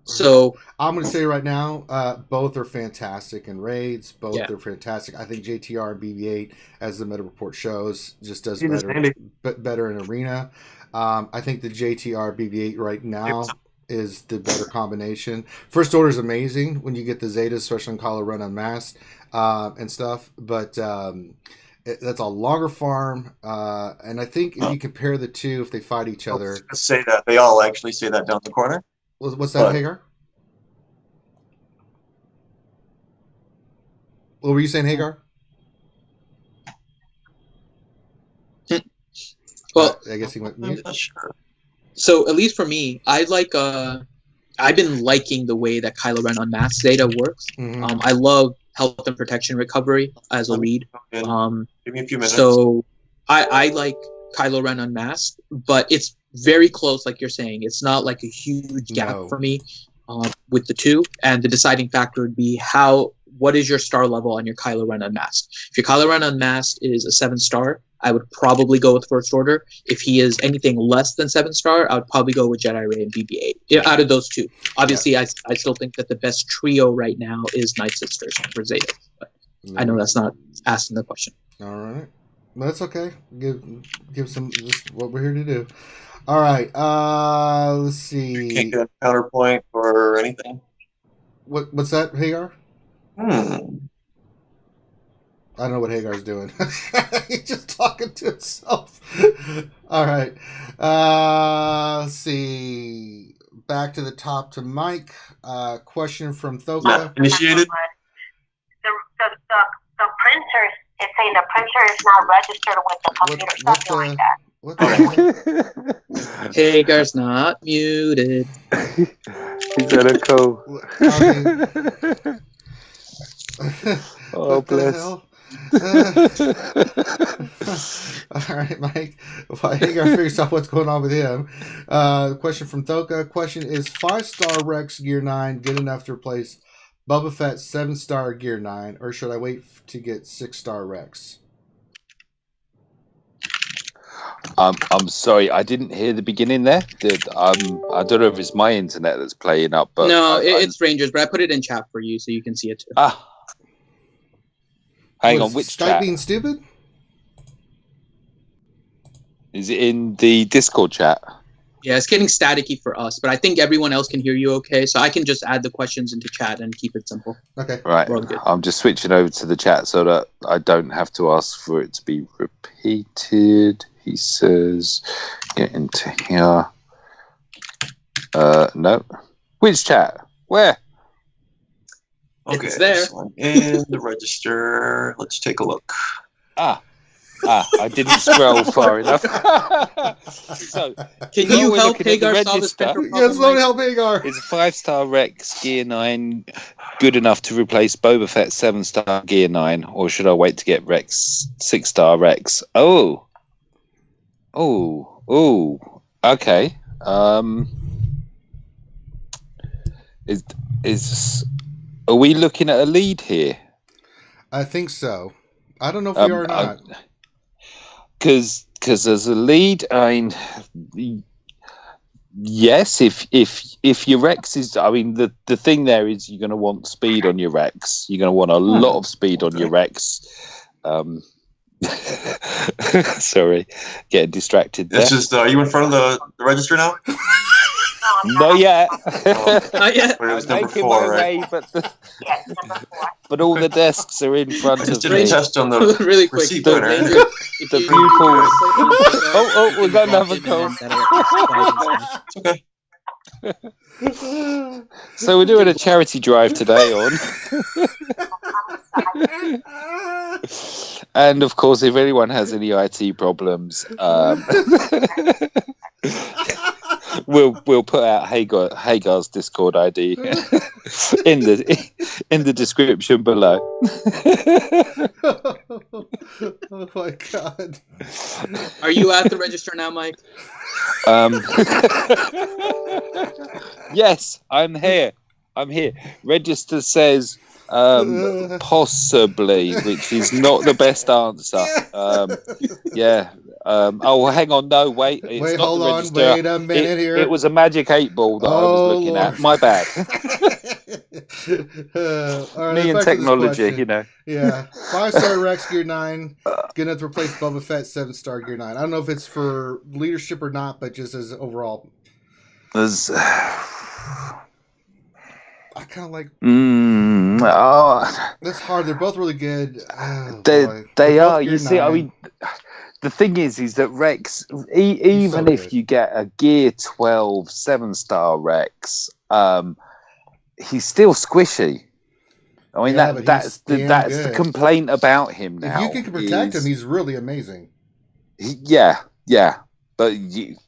B: So
A: I'm going to say right now, both are fantastic in raids. Both are fantastic. I think JTR and BB-8, as the meta report shows, just does better in arena. I think the JTR BB-8 right now is the better combination. First Order is amazing when you get the Zetas, especially on Kylo Ren unmasked and stuff. But that's a longer farm, and I think if you compare the two, if they fight each other,
E: say that they all actually say that down the corner.
A: What's that, Hagar? What were you saying, Hagar?
B: Well,
A: I guess he went mute.
E: Sure.
B: So at least for me, I've been liking the way that Kylo Ren Unmasked Zeta works.
A: Mm-hmm.
B: I love health and protection recovery as a lead.
E: Give me a few minutes.
B: So I like Kylo Ren Unmasked, but it's very close, like you're saying. It's not like a huge gap for me with the two. And the deciding factor would be what is your star level on your Kylo Ren Unmasked? If your Kylo Ren Unmasked is a 7-star, I would probably go with First Order. If he is anything less than 7-star, I would probably go with Jedi Rey and BB-8. Out of those two, obviously, I still think that the best trio right now is Nightsisters for Zeta. But I know that's not asking the question.
A: All right, that's okay. Give some just what we're here to do. All right, let's see.
E: You can't get a counterpoint or anything.
A: What's that, Hagar? I don't know what Hagar's doing. He's just talking to himself. All right. Let's see. Back to the top to Mike. Question from Thoka.
E: Initiated.
F: The printer is saying the printer is not registered with the computer. Something like that.
A: What the
B: Hagar's not muted.
C: He's at a call. Oh, bless.
A: All right, Mike. Well, Hagar figures out what's going on with him. Question from Thoka. Question: is 5-star Rex Gear 9 good enough to replace Boba Fett's 7-star Gear 9, or should I wait to get 6-star Rex?
C: I'm sorry, I didn't hear the beginning there. I don't know if it's my internet that's playing up, but
B: no, it's Rangers. But I put it in chat for you, so you can see it too.
C: Hang on, which
A: Skype
C: chat?
A: being stupid?
C: Is it in the Discord chat?
B: Yeah, it's getting staticky for us, but I think everyone else can hear you okay, so I can just add the questions into chat and keep it simple.
A: Okay.
C: Right.
B: We're all good.
C: I'm just switching over to the chat so that I don't have to ask for it to be repeated. He says, get into here. No. Which chat? Where?
E: Okay,
B: It's there.
E: this one in the register. Let's take a look.
C: I didn't scroll far enough. So,
B: Can
C: while
B: you
C: we're
B: help
C: looking at the
B: Hagar solve this
C: register,
B: printer problem?
A: Yes, let me
B: Mike?
A: help Hagar.
C: is a 5-star Rex Gear 9 good enough to replace Boba Fett's 7-star Gear 9, or should I wait to get Rex 6-star Rex? Oh, okay. Are we looking at a lead here?
A: I think so. I don't know if we are or not.
C: Because as a lead, I mean, yes. If your Rex is, I mean, the thing there is you're going to want speed on your Rex. You're going to want a lot of speed on your Rex. Sorry, getting distracted there.
E: It's just, are you in front of the register now?
C: Not yet.
B: Not yet.
E: But it was
C: I'm
E: number
C: making
E: 4,
C: my
E: right?
C: way, but
F: Yes, number 4.
C: but all the desks are in front
E: I
C: of
E: just did
C: me.
E: a test on the
B: Really quick.
E: receipt
B: So,
E: printer.
B: Andrew, if
C: The
B: you-
C: pupils.
B: Oh,
C: we got another call.
E: It's okay.
C: So we're doing a charity drive today on. And of course, if anyone has any IT problems, we'll put out Hagar's Discord ID in the description below.
A: Oh my god.
B: Are you at the register now, Mike?
C: Yes, I'm here. Register says possibly, which is not the best answer. Yeah. Oh, hang on. No, wait. It's
A: Wait,
C: not
A: hold
C: the
A: on.
C: register.
A: Wait a minute here.
C: It was a magic 8-ball that I was looking
A: Lord.
C: at. My bad.
A: All right,
C: Me and
A: back to this
C: technology,
A: question.
C: you know.
A: Yeah, 5-star Rex Gear 9, good enough to replace Boba Fett 7-star Gear 9. I don't know if it's for leadership or not, but just as overall,
C: There's,
A: I kind of like.
C: oh,
A: It's hard. They're both really good. Oh,
C: they
A: boy.
C: they
A: They're both
C: are.
A: Gear
C: You see, I
A: 9.
C: mean, the thing is that Rex, even
A: so
C: if
A: good.
C: you get a Gear 12 7-star Rex, he's still squishy. I mean,
A: Yeah, but
C: that's
A: he's damn
C: that's the
A: good.
C: complaint about him now.
A: If you can protect him,
C: is-
A: he's really amazing.
C: yeah, but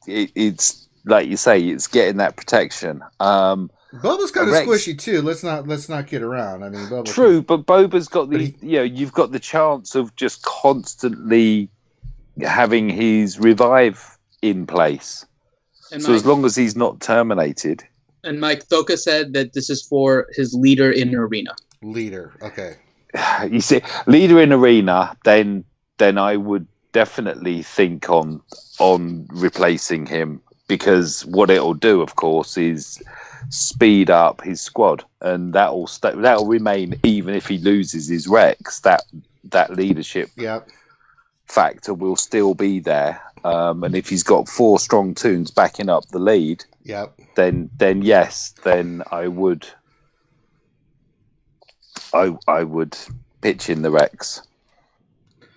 C: it's like you say, it's getting that protection.
A: Bubba's kind of
C: Rex-
A: squishy too. Let's not kid around. I mean, Bubba.
C: True, but Boba's got
A: But
C: the you've got the chance of just constantly having his revive in place.
B: And
C: So
B: Mike,
C: as long as he's not terminated,
B: and Mike Thoka said that this is for his leader in arena.
A: Leader. Okay.
C: you see, leader in arena, then I would definitely think on replacing him, because what it'll do, of course, is speed up his squad, and that'll remain even if he loses his Rex. That leadership
A: Yep.
C: factor will still be there, and if he's got 4 strong toons backing up the lead,
A: Yep.
C: then yes, then I would pitch in the Rex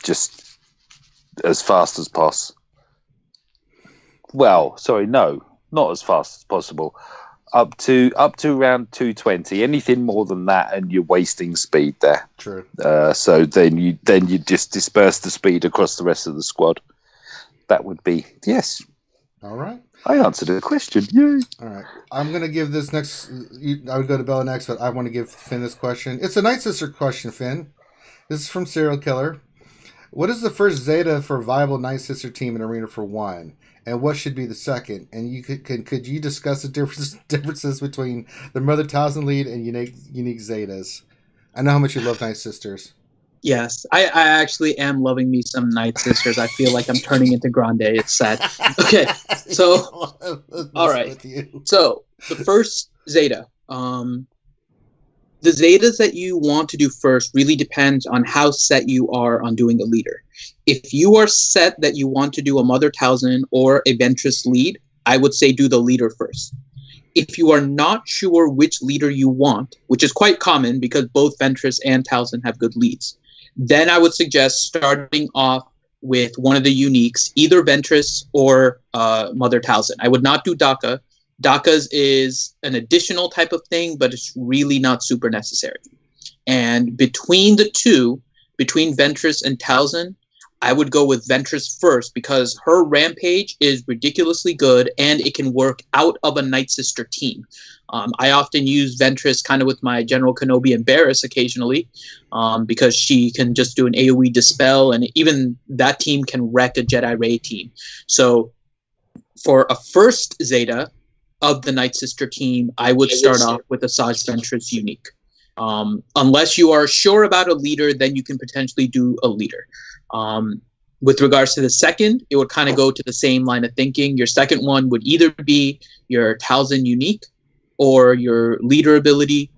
C: just as fast as possible. Well, sorry, no, not as fast as possible. Up to around 220. Anything more than that, and you're wasting speed there.
A: True.
C: So then you just disperse the speed across the rest of the squad. That would be yes.
A: All right.
C: I answered the question. Yay!
A: All right. I'm gonna give this next. I would go to Bella next, but I want to give Finn this question. It's a Nightsister question, Finn. This is from Serial Killer. What is the first Zeta for a viable Nightsister team in Arena for 1? And what should be the second? And you could you discuss the differences between the Mother Talzin lead and unique Zetas? I know how much you love Nightsisters.
B: Yes, I actually am loving me some Nightsisters. I feel like I'm turning into Grande. It's sad. Okay, so all right. So the first Zeta, the Zetas that you want to do first really depends on how set you are on doing a leader. If you are set that you want to do a Mother Talzin or a Ventress lead, I would say do the leader first. If you are not sure which leader you want, which is quite common because both Ventress and Talzin have good leads, then I would suggest starting off with one of the uniques, either Ventress or Mother Talzin. I would not do Daka. Daka's is an additional type of thing, but it's really not super necessary. And between the two, between Ventress and Talzin, I would go with Ventress first because her Rampage is ridiculously good and it can work out of a Nightsister team. I often use Ventress kind of with my General Kenobi and Barriss occasionally because she can just do an AoE Dispel, and even that team can wreck a Jedi Ray team. So for a first Zeta of the Nightsister team, I would start off with a Saj Ventress unique. Unless you are sure about a leader, then you can potentially do a leader. With regards to the second, it would kind of go to the same line of thinking. Your second one would either be your Talzin unique or your leader ability.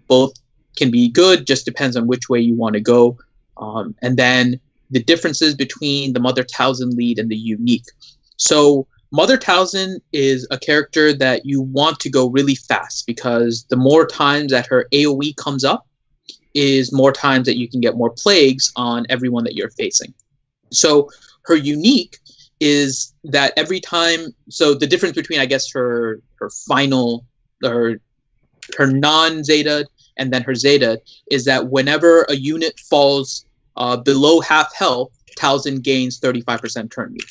B: Both can be good, just depends on which way you want to go. And then the differences between the Mother Talzin lead and the unique. So Mother Talzin is a character that you want to go really fast because the more times that her AoE comes up is more times that you can get more plagues on everyone that you're facing. So her unique is that every time, so the difference between, I guess, her final, her non-Zeta and then her Zeta is that whenever a unit falls below half health, Talzin gains 35% turn meter.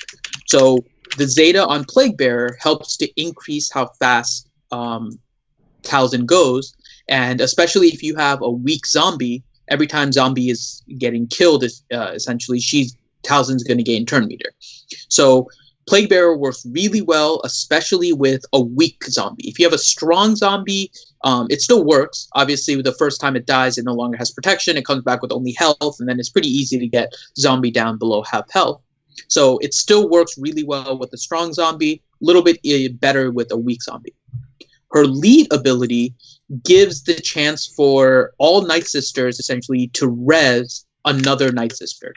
B: So the Zeta on Plague Bearer helps to increase how fast Talzin goes, and especially if you have a weak zombie, every time zombie is getting killed, essentially, Talzin's going to gain turn meter. So Plague Bearer works really well, especially with a weak zombie. If you have a strong zombie, it still works. Obviously, the first time it dies, it no longer has protection. It comes back with only health, and then it's pretty easy to get zombie down below half health. So it still works really well with a strong zombie, a little bit better with a weak zombie. Her lead ability gives the chance for all Nightsisters essentially to res another Nightsister.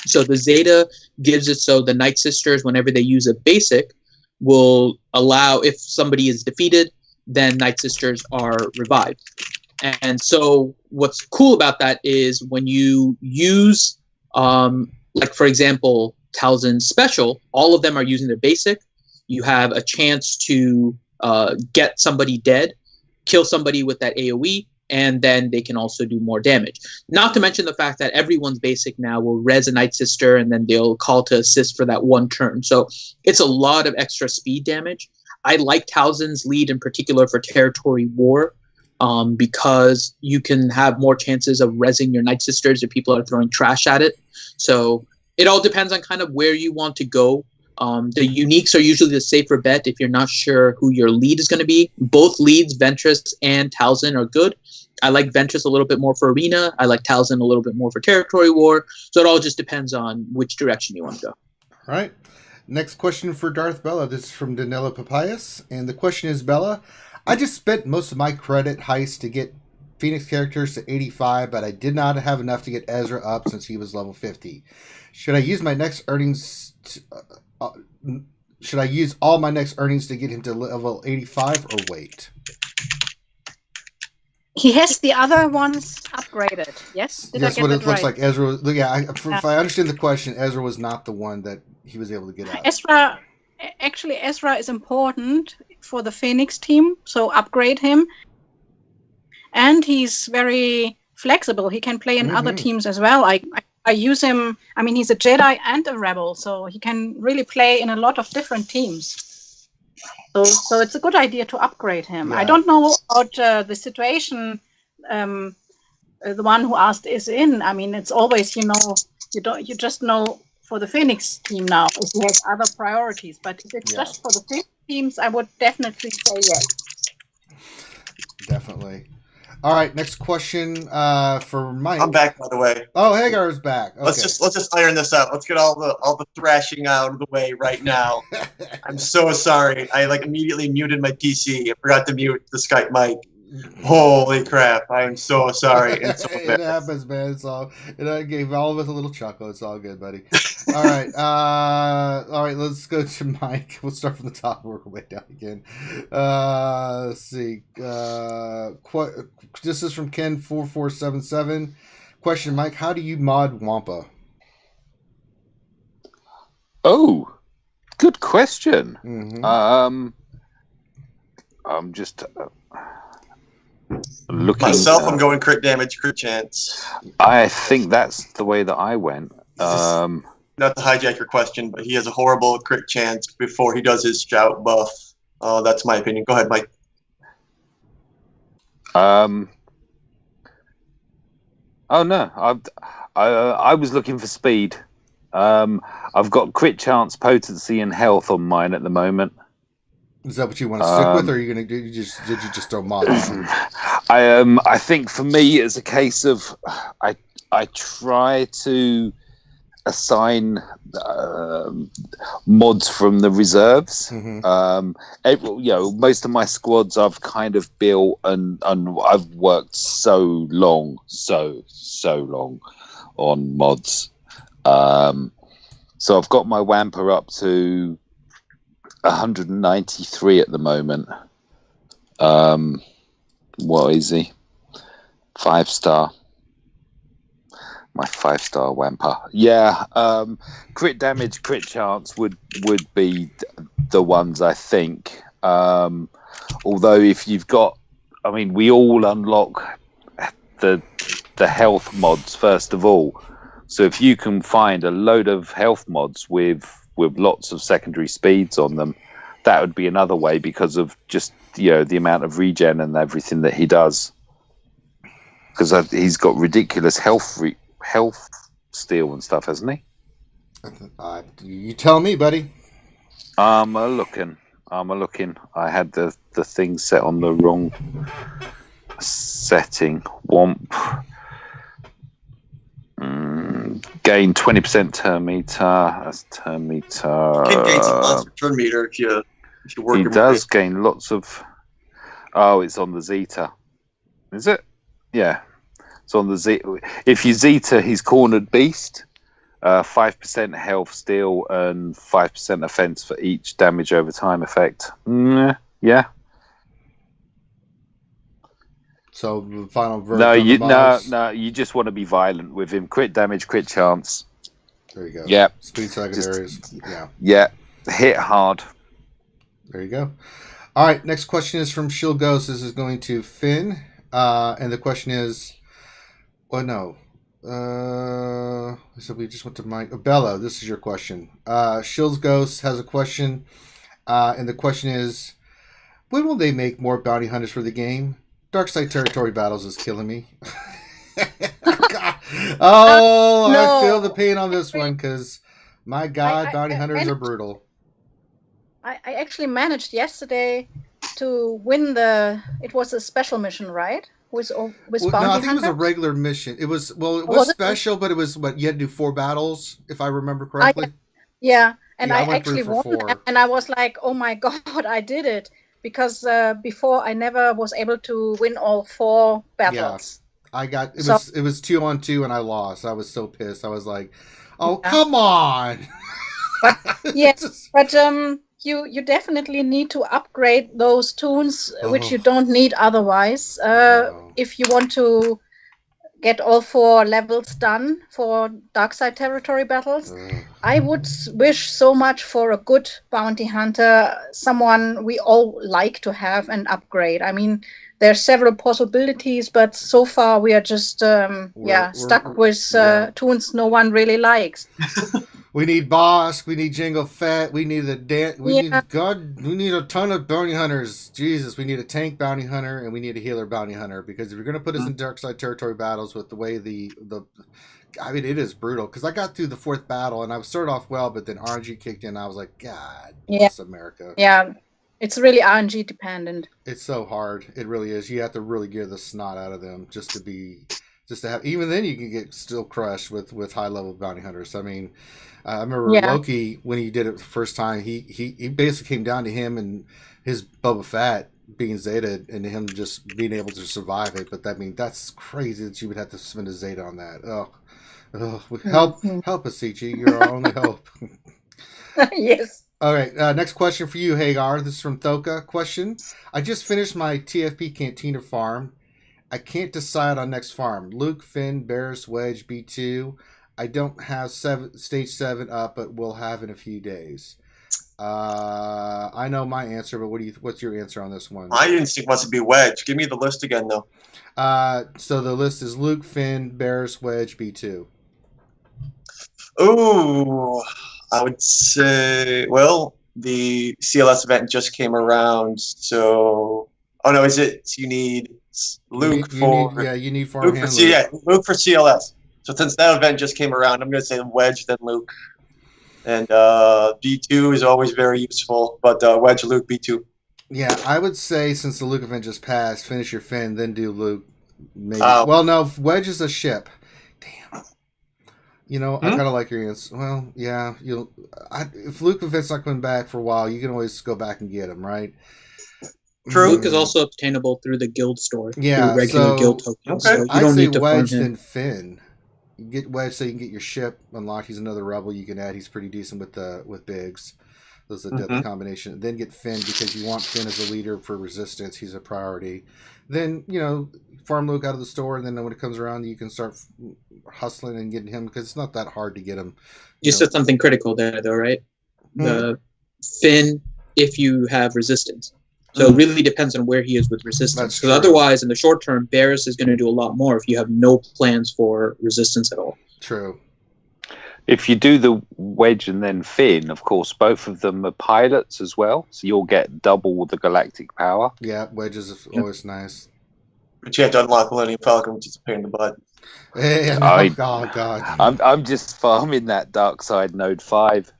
B: So the Zeta gives it so the Nightsisters, whenever they use a basic, will allow, if somebody is defeated, then Nightsisters are revived. And so what's cool about that is when you use, like for example, Talzin's special, all of them are using their basic. You have a chance to get somebody dead, kill somebody with that AoE, and then they can also do more damage. Not to mention the fact that everyone's basic now will res a Nightsister, and then they'll call to assist for that one turn. So it's a lot of extra speed damage. I like Talzin's lead in particular for Territory War because you can have more chances of resing your Nightsisters if people are throwing trash at it. So it all depends on kind of where you want to go. The uniques are usually the safer bet if you're not sure who your lead is going to be. Both leads, Ventress and Talzin, are good. I like Ventress a little bit more for Arena. I like Talzin a little bit more for Territory War. So it all just depends on which direction you want to go.
A: All right. Next question for Darth Bella. This is from Danila Papayas. And the question is, Bella, I just spent most of my credit heist to get Phoenix characters to 85, but I did not have enough to get Ezra up since he was level 50. Should I use my next earnings should I use all my next earnings to get him to level 85 or wait?
D: He has the other ones upgraded. Yes?
A: That's what it looks like. Ezra, if I understand the question, Ezra was not the one that he was able to get out.
D: Ezra is important for the Phoenix team, so upgrade him. And he's very flexible. He can play in other teams as well. I use him. I mean, he's a Jedi and a Rebel, so he can really play in a lot of different teams. So it's a good idea to upgrade him. Yeah. I don't know about the situation the one who asked is in. I mean, it's always, you just know for the Phoenix team now if he has other priorities. But if it's just for the Phoenix teams, I would definitely say yes.
A: Definitely. All right, next question for Mike.
E: I'm back, by the way.
A: Oh, Hagar's back. Okay.
E: Let's just iron this out. Let's get all the thrashing out of the way right now. I'm so sorry. I immediately muted my PC. I forgot to mute the Skype mic. Holy crap! I am so sorry. And so
A: It happens, man. It's all. I gave all of us a little chuckle. It's all good, buddy. All right. All right. Let's go to Mike. We'll start from the top, work our way down again. Let's see. This is from Ken4477. Question, Mike. How do you mod Wampa?
C: Oh, good question.
A: Mm-hmm.
C: I'm just looking.
E: Myself, I'm going crit damage, crit chance.
C: I think that's the way that I went.
E: Not to hijack your question, but he has a horrible crit chance before he does his shout buff. That's my opinion. Go ahead, Mike.
C: Oh no, I was looking for speed. I've got crit chance, potency, and health on mine at the moment.
A: Is that what you want to stick with, or are you gonna did you just throw mods?
C: I think for me it's a case of I try to assign mods from the reserves.
A: Mm-hmm.
C: Most of my squads I've kind of built and I've worked so long on mods. So I've got my Wampa up to 193 at the moment. What is he? 5-star. My 5-star Wampa. Yeah. Crit damage, crit chance would be the ones I think. Although if you've got, I mean, we all unlock the health mods first of all. So if you can find a load of health mods with lots of secondary speeds on them, that would be another way because of just the amount of regen and everything that he does. Because he's got ridiculous health steal and stuff, hasn't he?
A: You tell me, buddy.
C: I'm a looking. I had the thing set on the wrong setting. Womp. Gain 20% turn meter. That's turn meter.
E: You can gain some monster turn meter if you work.
C: He does gain lots of. Oh, it's on the zeta. Is it? Yeah, it's on the zeta. If you zeta his cornered beast, 5% health steal and 5% offense for each damage over time effect. Yeah.
A: So the final version.
C: No. You just want to be violent with him. Crit damage, crit chance.
A: There you go.
C: Yeah.
A: Speed secondaries.
C: Yeah. Hit hard.
A: There you go. All right. Next question is from SWGOH. This is going to Finn, and the question is, well, no. So we just went to Mike. Bella, this is your question. SWGOH has a question, and the question is, when will they make more bounty hunters for the game? Dark side territory battles is killing me. No. I feel the pain on this one because, my God, bounty hunters are brutal.
D: I actually managed yesterday to win it was a special mission, right? With bounty
A: no, I think
D: hunter?
A: it was a regular mission. It was special, but it was you had to do 4 battles, if I remember correctly.
D: I actually
A: for
D: won
A: 4.
D: and I was like, oh my God, I did it. Because before I never was able to win all 4 battles.
A: Yeah, it was 2-on-2 and I lost. I was so pissed. I was like, oh, come on.
D: But you definitely need to upgrade those tunes, which you don't need otherwise. If you want to get all 4 levels done for dark side territory battles, I would wish so much for a good bounty hunter, someone we all like to have and upgrade. I mean, there are several possibilities, but so far we are just stuck with tunes no one really likes.
A: We need Bosk, we need Jango Fett, we need we need a ton of bounty hunters. Jesus, we need a tank bounty hunter and we need a healer bounty hunter, because if you're gonna put us in dark side territory battles with the way I mean, it is brutal. Because I got through the 4th battle and I started off well, but then RNG kicked in. And I was like, God bless America.
D: Yeah, it's really RNG dependent.
A: It's so hard. It really is. You have to really get the snot out of them just to have. Even then, you can get still crushed with high level bounty hunters. I mean, I remember Loki when he did it the first time. He basically came down to him and his Boba Fett being Zeta and him just being able to survive it. But that's crazy that you would have to spend a Zeta on that. Help us, Ichi. You're our only hope.
D: Yes.
A: All right, next question for you, Hagar. This is from Thoka. Question: I just finished my TFP Cantina farm. I can't decide on next farm. Luke, Finn, Barris, Wedge, B2. I don't have stage 7 up, but we'll have in a few days. I know my answer, but what's your answer on this one?
E: My instinct wants to be Wedge. Give me the list again, though.
A: So the list is Luke, Finn, Barris, Wedge, B2.
E: Ooh, I would say, well, the CLS event just came around, so... Oh, no, you need Luke
A: you need farm hand Luke.
E: Luke for CLS. So since that event just came around, I'm going to say Wedge, then Luke. And B2 is always very useful, but Wedge, Luke, B2.
A: Yeah, I would say since the Luke event just passed, finish your Finn, then do Luke. Maybe. Well, no, Wedge is a ship. Damn. I kind of like your answer. Well, yeah, if Luke event's not coming back for a while, you can always go back and get him, right?
B: True. Luke is also obtainable through the guild store.
A: Yeah,
B: through regular guild tokens.
E: Okay.
B: So you
A: I'd
B: don't
A: say
B: need to
A: Wedge
B: farm him.
A: then Finn. You get Wedge so you can get your ship unlocked. He's another rebel you can add. He's pretty decent with Biggs. Those are the deadly combination. Then get Finn because you want Finn as a leader for resistance. He's a priority. Then farm Luke out of the store, and then when it comes around, you can start hustling and getting him because it's not that hard to get him.
B: You said something critical there, though, right? The Finn, if you have resistance. So it really depends on where he is with resistance. Because otherwise, in the short term, Barris is going to do a lot more if you have no plans for resistance at all.
A: True.
C: If you do the Wedge and then Finn, of course, both of them are pilots as well. So you'll get double the galactic power.
A: Yeah, Wedge is always nice.
E: But you have to unlock Millennium Falcon, which is a pain in the butt.
A: Hey, oh, God.
C: I'm just farming that dark side node 5.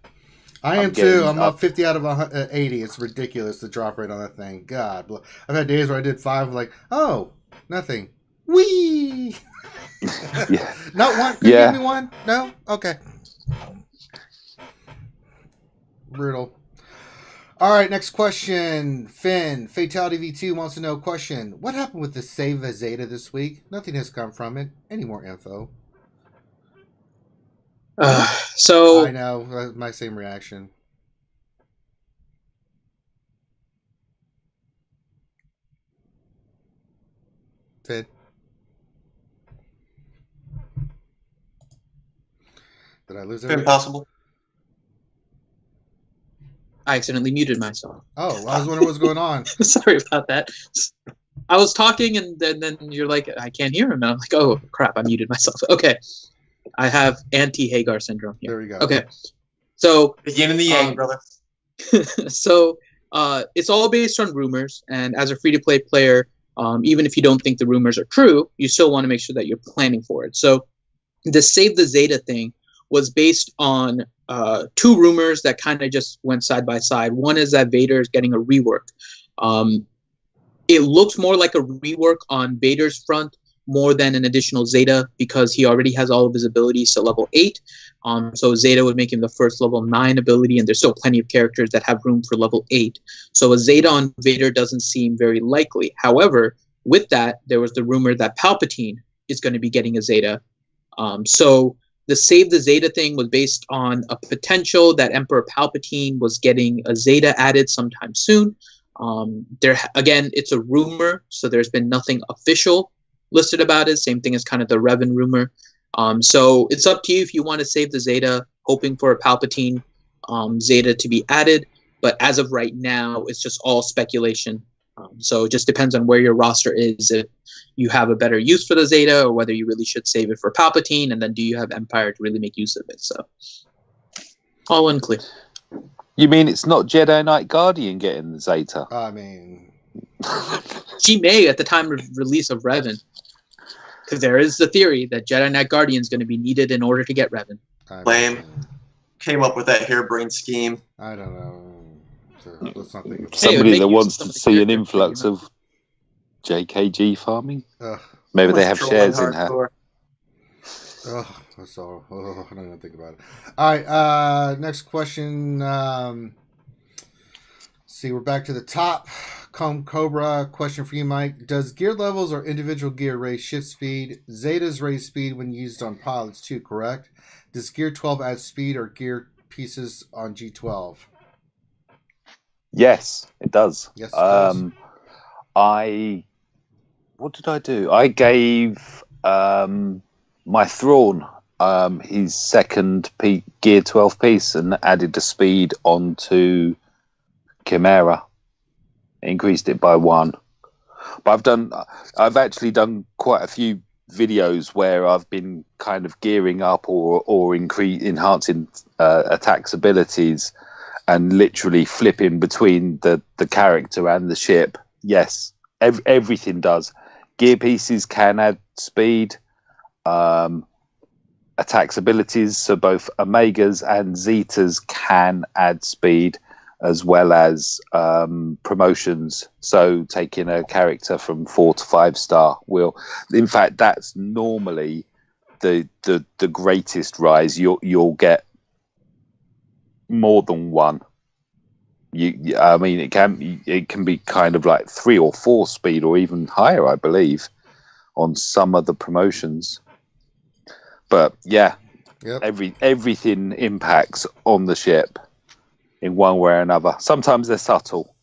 A: I am too. I'm up 50 out of 80. It's ridiculous, the drop rate on that thing. God. I've had days where I did 5, like, oh, nothing. Whee!
C: Yeah.
A: Not one? Can you give me one? No? Okay. Brutal. All right, next question. Finn, Fatality V2 wants to know, question, what happened with the Save a Zeta this week? Nothing has come from it. Any more info?
B: So
A: I know, my same reaction. Finn? Did I lose it?
E: Impossible.
B: I accidentally muted myself.
A: Oh, I was wondering what's going on.
B: Sorry about that. I was talking, and then you're like, I can't hear him. And I'm like, oh, crap, I muted myself. Okay. I have anti-Hagar syndrome here.
A: There we go.
B: Okay. So
E: The yin and the yang, brother.
B: So it's all based on rumors, and as a free-to-play player, even if you don't think the rumors are true, you still want to make sure that you're planning for it. So the Save the Zeta thing was based on two rumors that kind of just went side by side. One is that Vader is getting a rework. It looks more like a rework on Vader's front more than an additional Zeta because he already has all of his abilities to level 8. So Zeta would make him the first level 9 ability, and there's still plenty of characters that have room for level 8. So a Zeta on Vader doesn't seem very likely. However, with that, there was the rumor that Palpatine is going to be getting a Zeta. So the Save the Zeta thing was based on a potential that Emperor Palpatine was getting a Zeta added sometime soon. Again, it's a rumor, so there's been nothing official listed about it. Same thing as kind of the Revan rumor. So it's up to you if you want to save the Zeta, hoping for a Palpatine Zeta to be added. But as of right now, it's just all speculation. So it just depends on where your roster is, if you have a better use for the Zeta or whether you really should save it for Palpatine, and then do you have Empire to really make use of it. So all unclear.
C: You mean it's not Jedi Knight Guardian getting the Zeta?
A: I mean...
B: She may at the time of release of Revan. Because there is the theory that Jedi Knight Guardian is going to be needed in order to get Revan.
E: Lame. Came up with that harebrained scheme.
A: I don't know. So let's not think of
C: Somebody that wants to see an influx of JKG farming? Maybe they have shares in her.
A: Oh, that's all. Oh, I don't even think about it. All right, next question. See, we're back to the top. Cobra, question for you, Mike. Does gear levels or individual gear raise shift speed? Zetas raise speed when used on pilots too, correct? Does Gear 12 add speed or gear pieces on G12?
C: Yes, it does.
A: Yes, it does.
C: What did I do? I gave my Thrawn his second Gear 12 piece and added the speed onto Chimera. Increased it by 1. But I've actually done quite a few videos where I've been kind of gearing up or enhancing attacks abilities and literally flipping between the character and the ship. Yes, everything does. Gear pieces can add speed. Attacks abilities, so both Omegas and Zetas can add speed, as well as promotions. So taking a character from 4 to 5 star will, in fact, that's normally the greatest rise. You'll get more than 1. I mean, it can be kind of like 3 or 4 speed, or even higher, I believe, on some of the promotions. But yeah,
A: yep.
C: Everything impacts on the ship in one way or another. Sometimes they're subtle,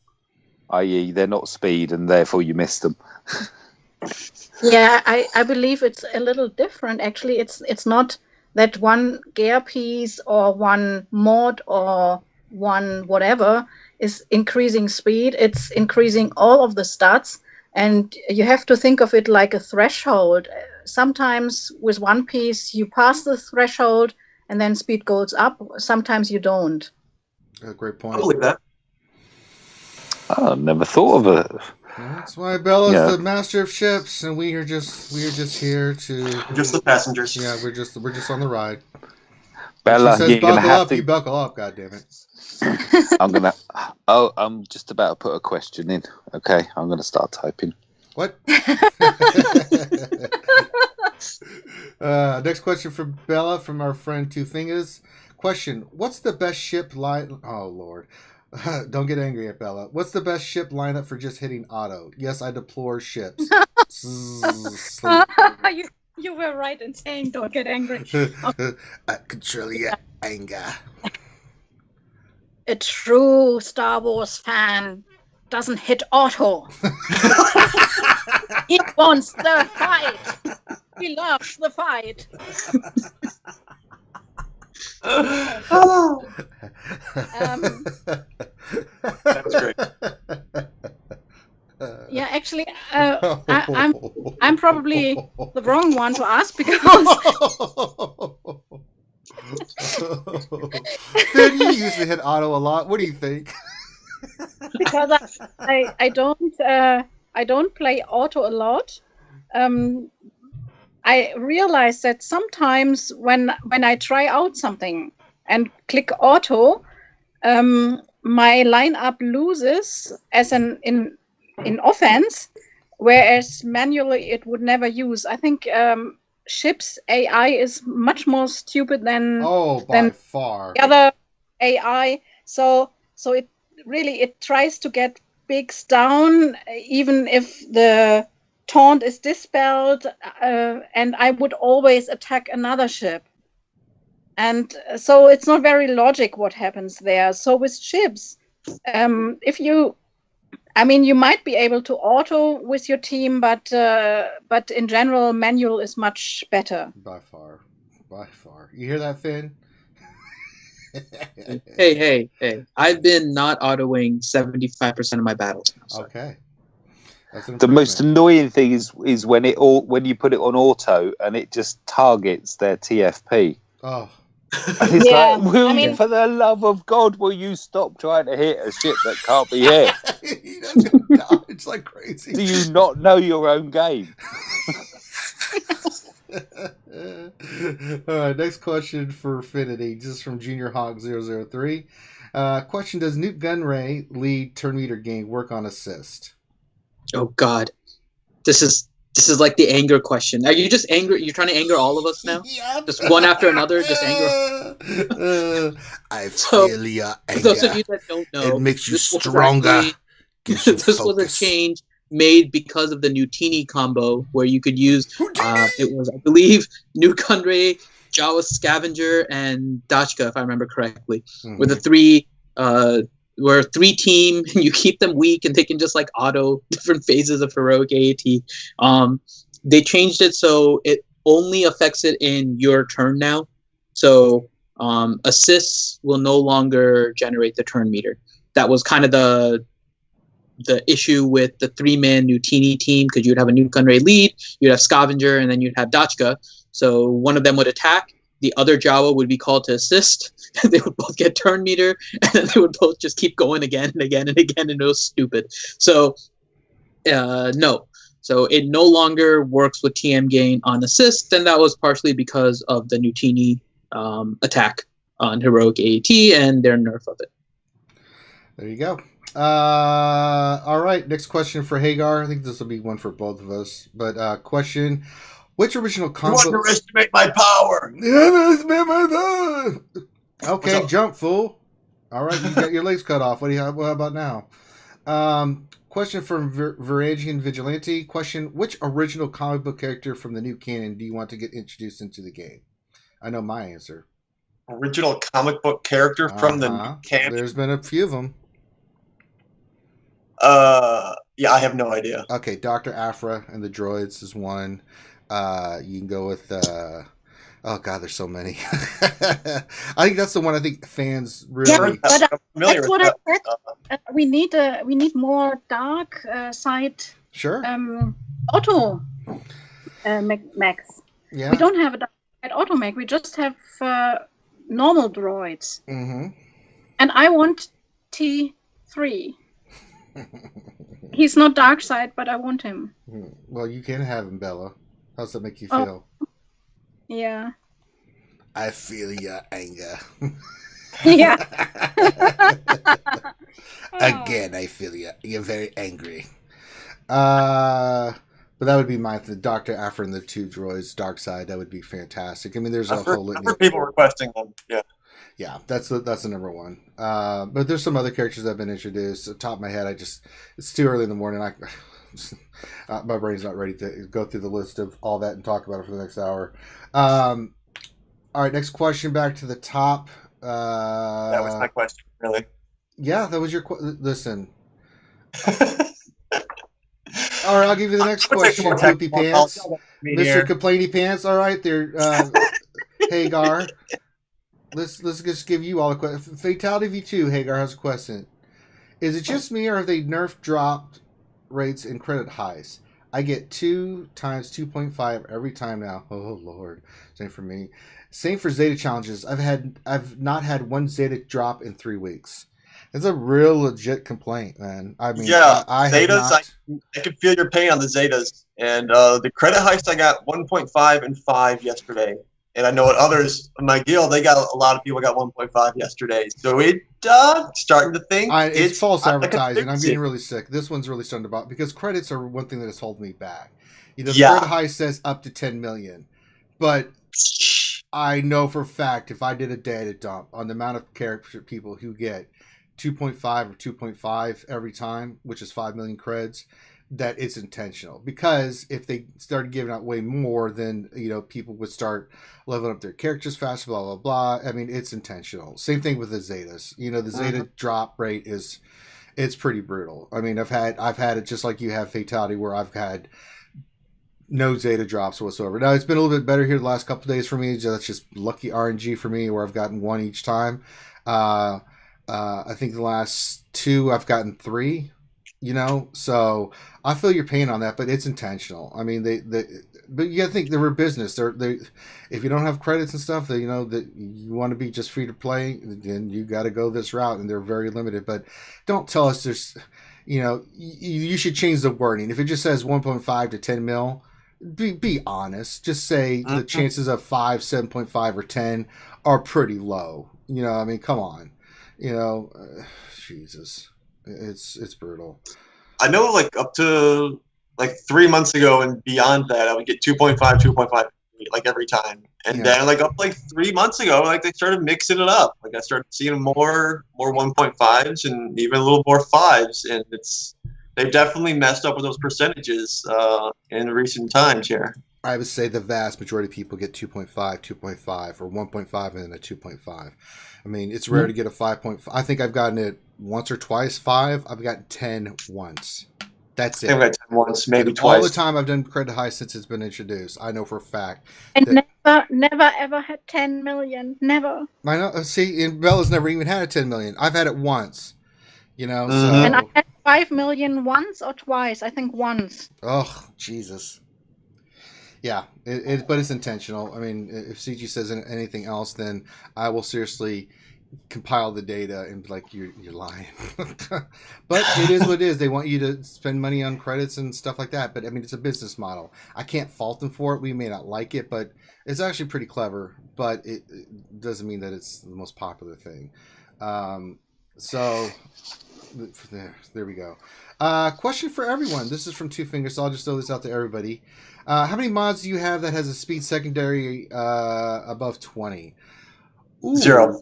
C: i.e. they're not speed and therefore you miss them.
D: Yeah, I believe it's a little different. Actually, it's not that one gear piece or one mod or one whatever is increasing speed. It's increasing all of the stats, and you have to think of it like a threshold. Sometimes with one piece you pass the threshold and then speed goes up. Sometimes you don't.
A: Great point.
E: I believe that.
C: I never thought of it.
A: That's why Bella's the master of ships, and we are just here to
E: just the passengers.
A: Yeah, we're just on the ride.
C: Bella,
A: she says,
C: you're gonna have to.
A: You buckle up, goddammit.
C: I'm just about to put a question in. Okay, I'm gonna start typing.
A: What? Next question for Bella from our friend Two Fingers. Question: what's the best ship line? Oh Lord, don't get angry at Bella. What's the best ship lineup for just hitting auto? Yes, I deplore ships.
D: You were right in saying don't get angry.
A: Control your anger.
D: A true Star Wars fan doesn't hit auto. He wants the fight. He loves the fight.
E: That was great.
D: Yeah, actually, I'm probably the wrong one to ask because
A: Finn, you usually hit auto a lot. What do you think?
D: Because I don't play auto a lot. I realize that sometimes when I try out something and click auto, my lineup loses as in offense, whereas manually it would never use. I think ships AI is much more stupid than
A: far
D: the other AI. So it tries to get bigs down, even if the taunt is dispelled, and I would always attack another ship. And so it's not very logic what happens there. So with ships, you might be able to auto with your team, but in general, manual is much better.
A: By far. You hear that, Finn?
B: Hey. I've been not autoing 75% of my battles now. So.
A: Okay.
C: The most annoying thing is when you put it on auto and it just targets their TFP.
A: Oh.
C: And it's for the love of God, will you stop trying to hit a ship that can't be hit?
A: It's like crazy.
C: Do you not know your own game?
A: All right, next question for Affinity. This is from Junior Hawk 003. Question: does Nute Gunray lead turn meter game work on assist?
B: Oh God, this is like the anger question. Are you just angry? You're trying to anger all of us now?
A: Yep.
B: Just one after another, just anger.
A: I feel your anger.
B: For those of you that don't know,
A: it makes you stronger.
B: This was a change made because of the Nutini combo, where you could use it was, I believe, Nute Gunray, Jawa Scavenger, and Dachka, if I remember correctly, were the three. Were 3-team, and you keep them weak, and they can just like auto different phases of heroic AAT. They changed it so it only affects it in your turn now. So assists will no longer generate the turn meter. That was kind of the issue with the 3-man Nutini team, because you'd have a Nute Gunray lead, you'd have Scavenger, and then you'd have Dachka. So one of them would attack, the other Jawa would be called to assist. They would both get turn meter, and then they would both just keep going again and again and again, and it was stupid. So, no. So it no longer works with TM gain on assist, and that was partially because of the Nutini attack on heroic AAT and their nerf of it.
A: There you go. All right, next question for Hagar. I think this will be one for both of us. But question... Which original combo?
E: You underestimate my power.
A: Okay, jump, fool. All right, you got your legs cut off. What about now? Question from Veragian Vigilante. Question: which original comic book character from the new canon do you want to get introduced into the game? I know my answer.
E: Original comic book character from the new canon?
A: There's been a few of them.
E: Yeah, I have no idea.
A: Okay, Dr. Aphra and the Droids is one. You can go with oh god, there's so many. I think that's the one I think fans really.
D: Yeah, but that's what I said. We need more dark side.
A: Sure.
D: Auto mechs.
A: Yeah.
D: We don't have a dark side auto mech. We just have normal droids.
A: Mm-hmm.
D: And I want T3. He's not dark side, but I want him.
A: Well, you can have him, Bella. How's that make you feel?
D: Yeah.
A: I feel your anger.
D: Yeah.
A: Again, I feel you. You're very angry. But that would be mine. The Dr. Aphra and the 2 droids, dark side. That would be fantastic. I mean, there's a whole litany.
E: I've heard people requesting them. Yeah.
A: Yeah, that's the number one. But there's some other characters that have been introduced. At the top of my head, it's too early in the morning. My brain's not ready to go through the list of all that and talk about it for the next hour. All right, next question. Back to the top.
E: That was my question, really.
A: Yeah, that was your listen. All right, I'll give you the next question. Poopy Pants, Mr. Complainy Pants. All right, there. Hagar. Let's just give you all the questions. Fatality V2. Hagar has a question. Is it just me, or have they nerfed dropped rates and credit highs? I get 2 times 2.5 every time now. Oh Lord, same for me. Same for Zeta challenges. I've not had one Zeta drop in 3 weeks. It's a real legit complaint, man. I mean,
E: yeah,
A: I
E: Zetas. I can feel your pain on the Zetas, and the credit heist I got 1.5 and 5 yesterday, and I know at others in my guild they got a lot of people got 1.5 yesterday. So it starting to think
A: it's false advertising. I'm getting really sick. This one's really starting to bother because credits are one thing that has held me back. The credit heist says up to 10 million, but I know for a fact if I did a data dump on the amount of character people who get 2.5 or 2.5 every time, which is 5 million creds, that it's intentional. Because if they started giving out way more, then people would start leveling up their characters faster, blah blah blah. I mean, it's intentional. Same thing with the Zetas. The Zeta drop rate it's pretty brutal. I mean, I've had it just like you have Fatality, where I've had no Zeta drops whatsoever. Now it's been a little bit better here the last couple of days for me. That's just lucky RNG for me, where I've gotten 1 each time. I think the last 2 I've gotten 3. So I feel your pain on that, but it's intentional. I mean, but you gotta think they're a business. They if you don't have credits and stuff, that that you want to be just free to play, then you got to go this route, and they're very limited. But don't tell us there's, you should change the wording. If it just says 1.5 to 10 mil, be honest. Just say the chances of 5, 7.5, or 10 are pretty low. I mean, come on. Jesus, it's brutal.
E: I know, like up to 3 months ago and beyond that, I would get 2.5 like every time, and then up 3 months ago, they started mixing it up. I started seeing more 1.5s and even a little more 5s, and it's they've definitely messed up with those percentages in recent times here.
A: I would say the vast majority of people get 2.5, 2.5, or 1.5 and then a 2.5. I mean, it's rare to get a 5.5. I think I've gotten it once or twice. 5, I've gotten 10 once. That's it.
E: I've got 10 once, maybe
A: and
E: twice.
A: All the time I've done credit high since it's been introduced. I know for a fact.
D: And never ever had 10 million. Never.
A: I know. See, and Bella's never even had a 10 million. I've had it once. You know, so.
D: And I had 5 million once or twice. I think once.
A: Oh, Jesus. Yeah, but it's intentional. I mean, if CG says anything else, then I will seriously compile the data and be like, you're lying. But it is what it is. They want you to spend money on credits and stuff like that. But I mean, it's a business model. I can't fault them for it. We may not like it, but it's actually pretty clever. But it doesn't mean that it's the most popular thing. So there we go. Question for everyone. This is from Two Fingers, so I'll just throw this out to everybody. How many mods do you have that has a speed secondary above 20? Ooh.
E: 0.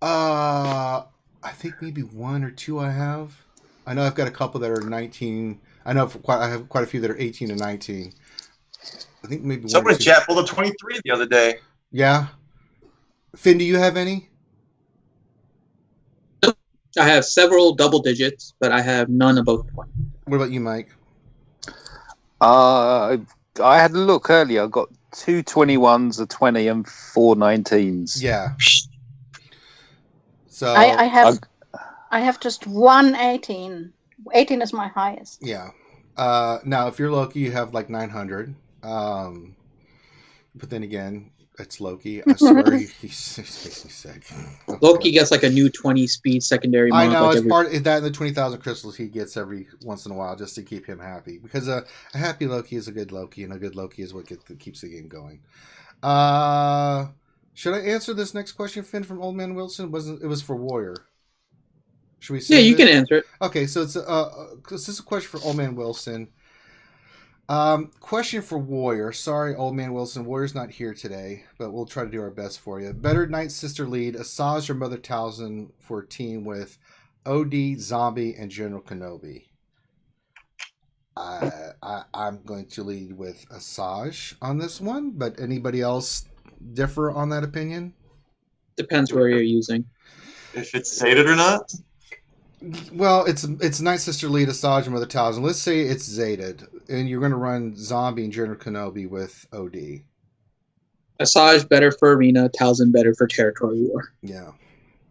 A: I think maybe 1 or 2 I have. I know I've got a couple that are 19. I have quite a few that are 18 and 19. I think maybe
E: someone in chat pulled a 23 the other day.
A: Yeah. Finn, do you have any?
B: I have several double digits, but I have none above 20.
A: What about you, Mike?
C: I had a look earlier. I got 2 21s, a 20, and 4 19s.
A: Yeah. So
D: I have just 1 18. 18 is my highest.
A: Yeah. Now, if you're Loki, you have like 900. But then again, it's Loki. I swear he makes me sick.
B: Loki gets like a new 20 speed secondary mod.
A: I know,
B: like
A: it's part of that and the 20,000 crystals he gets every once in a while just to keep him happy. Because a happy Loki is a good Loki, and a good Loki is what keeps the game going. Should I answer this next question, Finn, from Old Man Wilson? It was for Warrior. Should we?
B: Yeah, you can answer it.
A: Okay, so this is a question for Old Man Wilson. Question for Warrior. Sorry, Old Man Wilson. Warrior's not here today, but we'll try to do our best for you. Better Nightsister lead, Asajj or Mother Talzin for a team with OD, Zombie, and General Kenobi? I'm going to lead with Asajj on this one, but anybody else differ on that opinion?
B: Depends where you're using.
E: If it's zated or not?
A: Well, it's Nightsister lead, Asajj and Mother Talzin. Let's say it's zated, and you're going to run Zombie and General Kenobi with OD.
B: Asajj better for arena, Talzin better for territory war.
A: Yeah.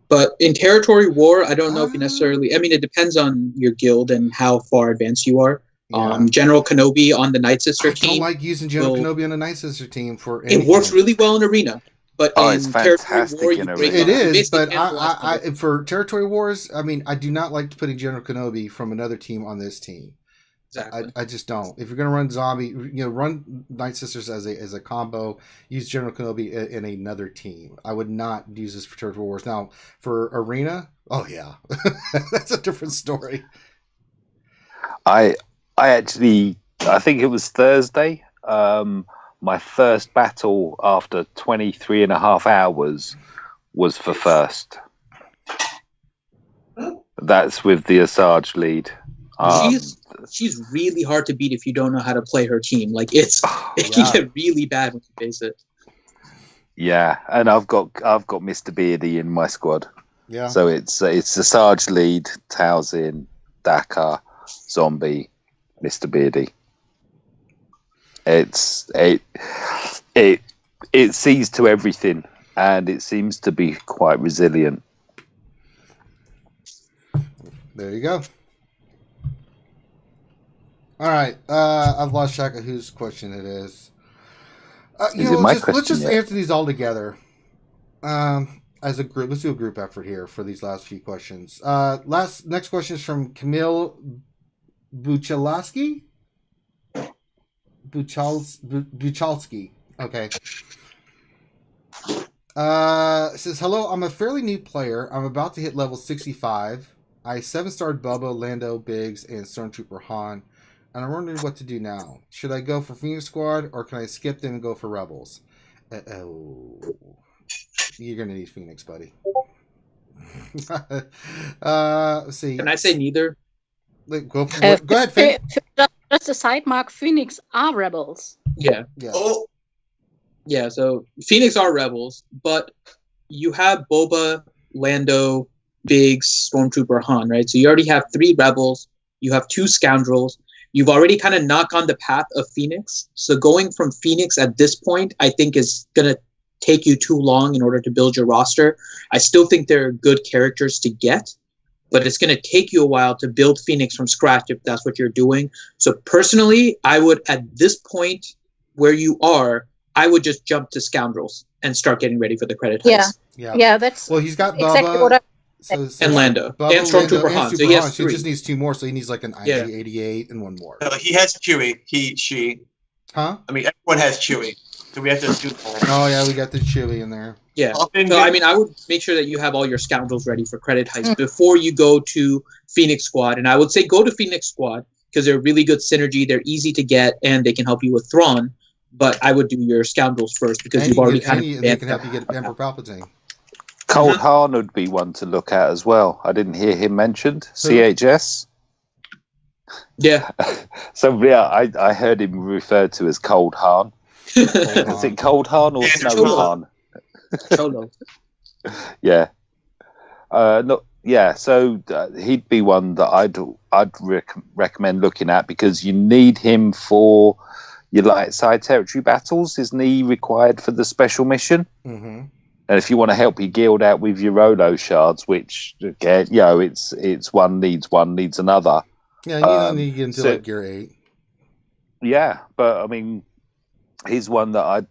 B: But in territory war, I don't know if you necessarily. I mean, it depends on your guild and how far advanced you are.
A: Yeah.
B: General Kenobi on the Nightsister team.
A: I don't like using General Kenobi on the Nightsister team for anything.
B: It works really well in arena. But
C: it's
B: in territory
C: fantastic
B: war,
C: in arena.
A: It is, but
B: I
A: for territory wars, I mean, I do not like putting General Kenobi from another team on this team.
B: Exactly.
A: I just don't. If you're going to run Zombie, run Nightsisters as a combo. Use General Kenobi in another team. I would not use this for territory wars. Now for arena, oh yeah, that's a different story.
C: I think it was Thursday. My first battle after 23 and a half hours was for first. That's with the Asajj lead.
B: She's really hard to beat if you don't know how to play her team. Like it can get really bad when you face it.
C: Yeah, and I've got Mr. Beardy in my squad.
A: Yeah.
C: So it's Asajj lead, Talzin, Dakar, Zombie, Mr. Beardy. It sees to everything, and it seems to be quite resilient.
A: There you go. All right, I've lost track of whose question it is. Let's just answer these all together as a group. Let's do a group effort here for these last few questions. Next question is from Camille Buchalski. Buchalski. Okay. It says, hello, I'm a fairly new player. I'm about to hit level 65. I 7-starred Bubba, Lando, Biggs, and Stormtrooper Han. And I'm wondering what to do now. Should I go for Phoenix Squad, or can I skip them and go for Rebels? You're going to need Phoenix, buddy. Let's see.
B: Can I say neither?
A: Go ahead, Finn.
D: Just a side mark. Phoenix are rebels.
B: Yeah.
E: Oh,
B: Yeah, so Phoenix are rebels, but you have Boba, Lando, Biggs, Stormtrooper, Han, right? So you already have 3 rebels. You have 2 scoundrels. You've already kind of knocked on the path of Phoenix. So going from Phoenix at this point, I think is going to take you too long in order to build your roster. I still think they're good characters to get, but it's going to take you a while to build Phoenix from scratch if that's what you're doing. So personally, I would, at this point where you are, I would just jump to scoundrels and start getting ready for the credit heist.
D: Yeah, that's
A: well. He's got Bubba,
D: exactly what
B: and Lando,
A: Bubba,
B: and Stormtrooper Han. So he has 3.
A: He just needs 2 more, so he needs like an IG-88 and 1 more.
E: he has Chewie. She.
A: Huh?
E: I mean, everyone has Chewie, so we have to do that.
A: Oh yeah, we got the Chewie in there.
B: Yeah. So I mean, I would make sure that you have all your scoundrels ready for credit heist before you go to Phoenix Squad. And I would say go to Phoenix Squad because they're really good synergy. They're easy to get, and they can help you with Thrawn. But I would do your scoundrels first because you've already kind of.
A: They can help you get Emperor Palpatine.
C: Cold Han would be one to look at as well. I didn't hear him mentioned. CHS.
B: Yeah.
C: So yeah, I heard him referred to as Cold Han. Is it Cold Han or Snow Han?
B: Cholo.
C: Yeah. No. Yeah. So he'd be one that I'd recommend looking at because you need him for your light side territory battles. Isn't he required for the special mission?
A: Mm-hmm.
C: And if you want to help your guild out with your Rolo shards, which again, it's one needs another.
A: Yeah, you don't need to get into like Gear 8.
C: Yeah, but I mean, he's one that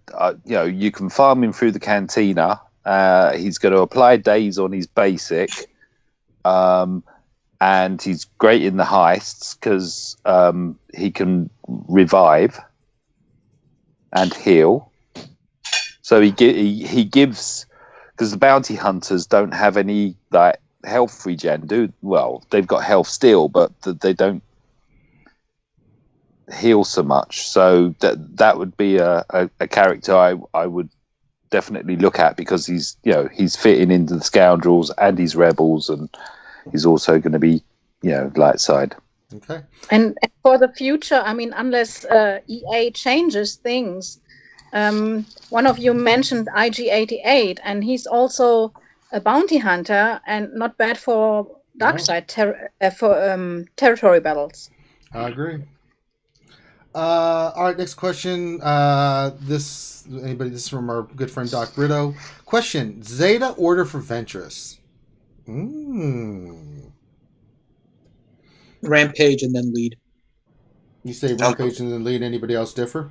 C: you can farm him through the Cantina. He's going to apply days on his basic, and he's great in the heists because he can revive and heal. So he gives, because the bounty hunters don't have any like health regen. They've got health still, but they don't heal so much. So that would be a character I would definitely look at because he's fitting into the scoundrels and he's rebels, and he's also going to be light side.
A: Okay.
D: And for the future, I mean, unless EA changes things. One of you mentioned IG-88, and he's also a bounty hunter and not bad for dark side territory battles.
A: I agree. All right, next question. This is from our good friend Doc Brito. Question: Zeta order for Ventress.
B: Rampage and then lead.
A: You say Rampage and then lead. Anybody else differ?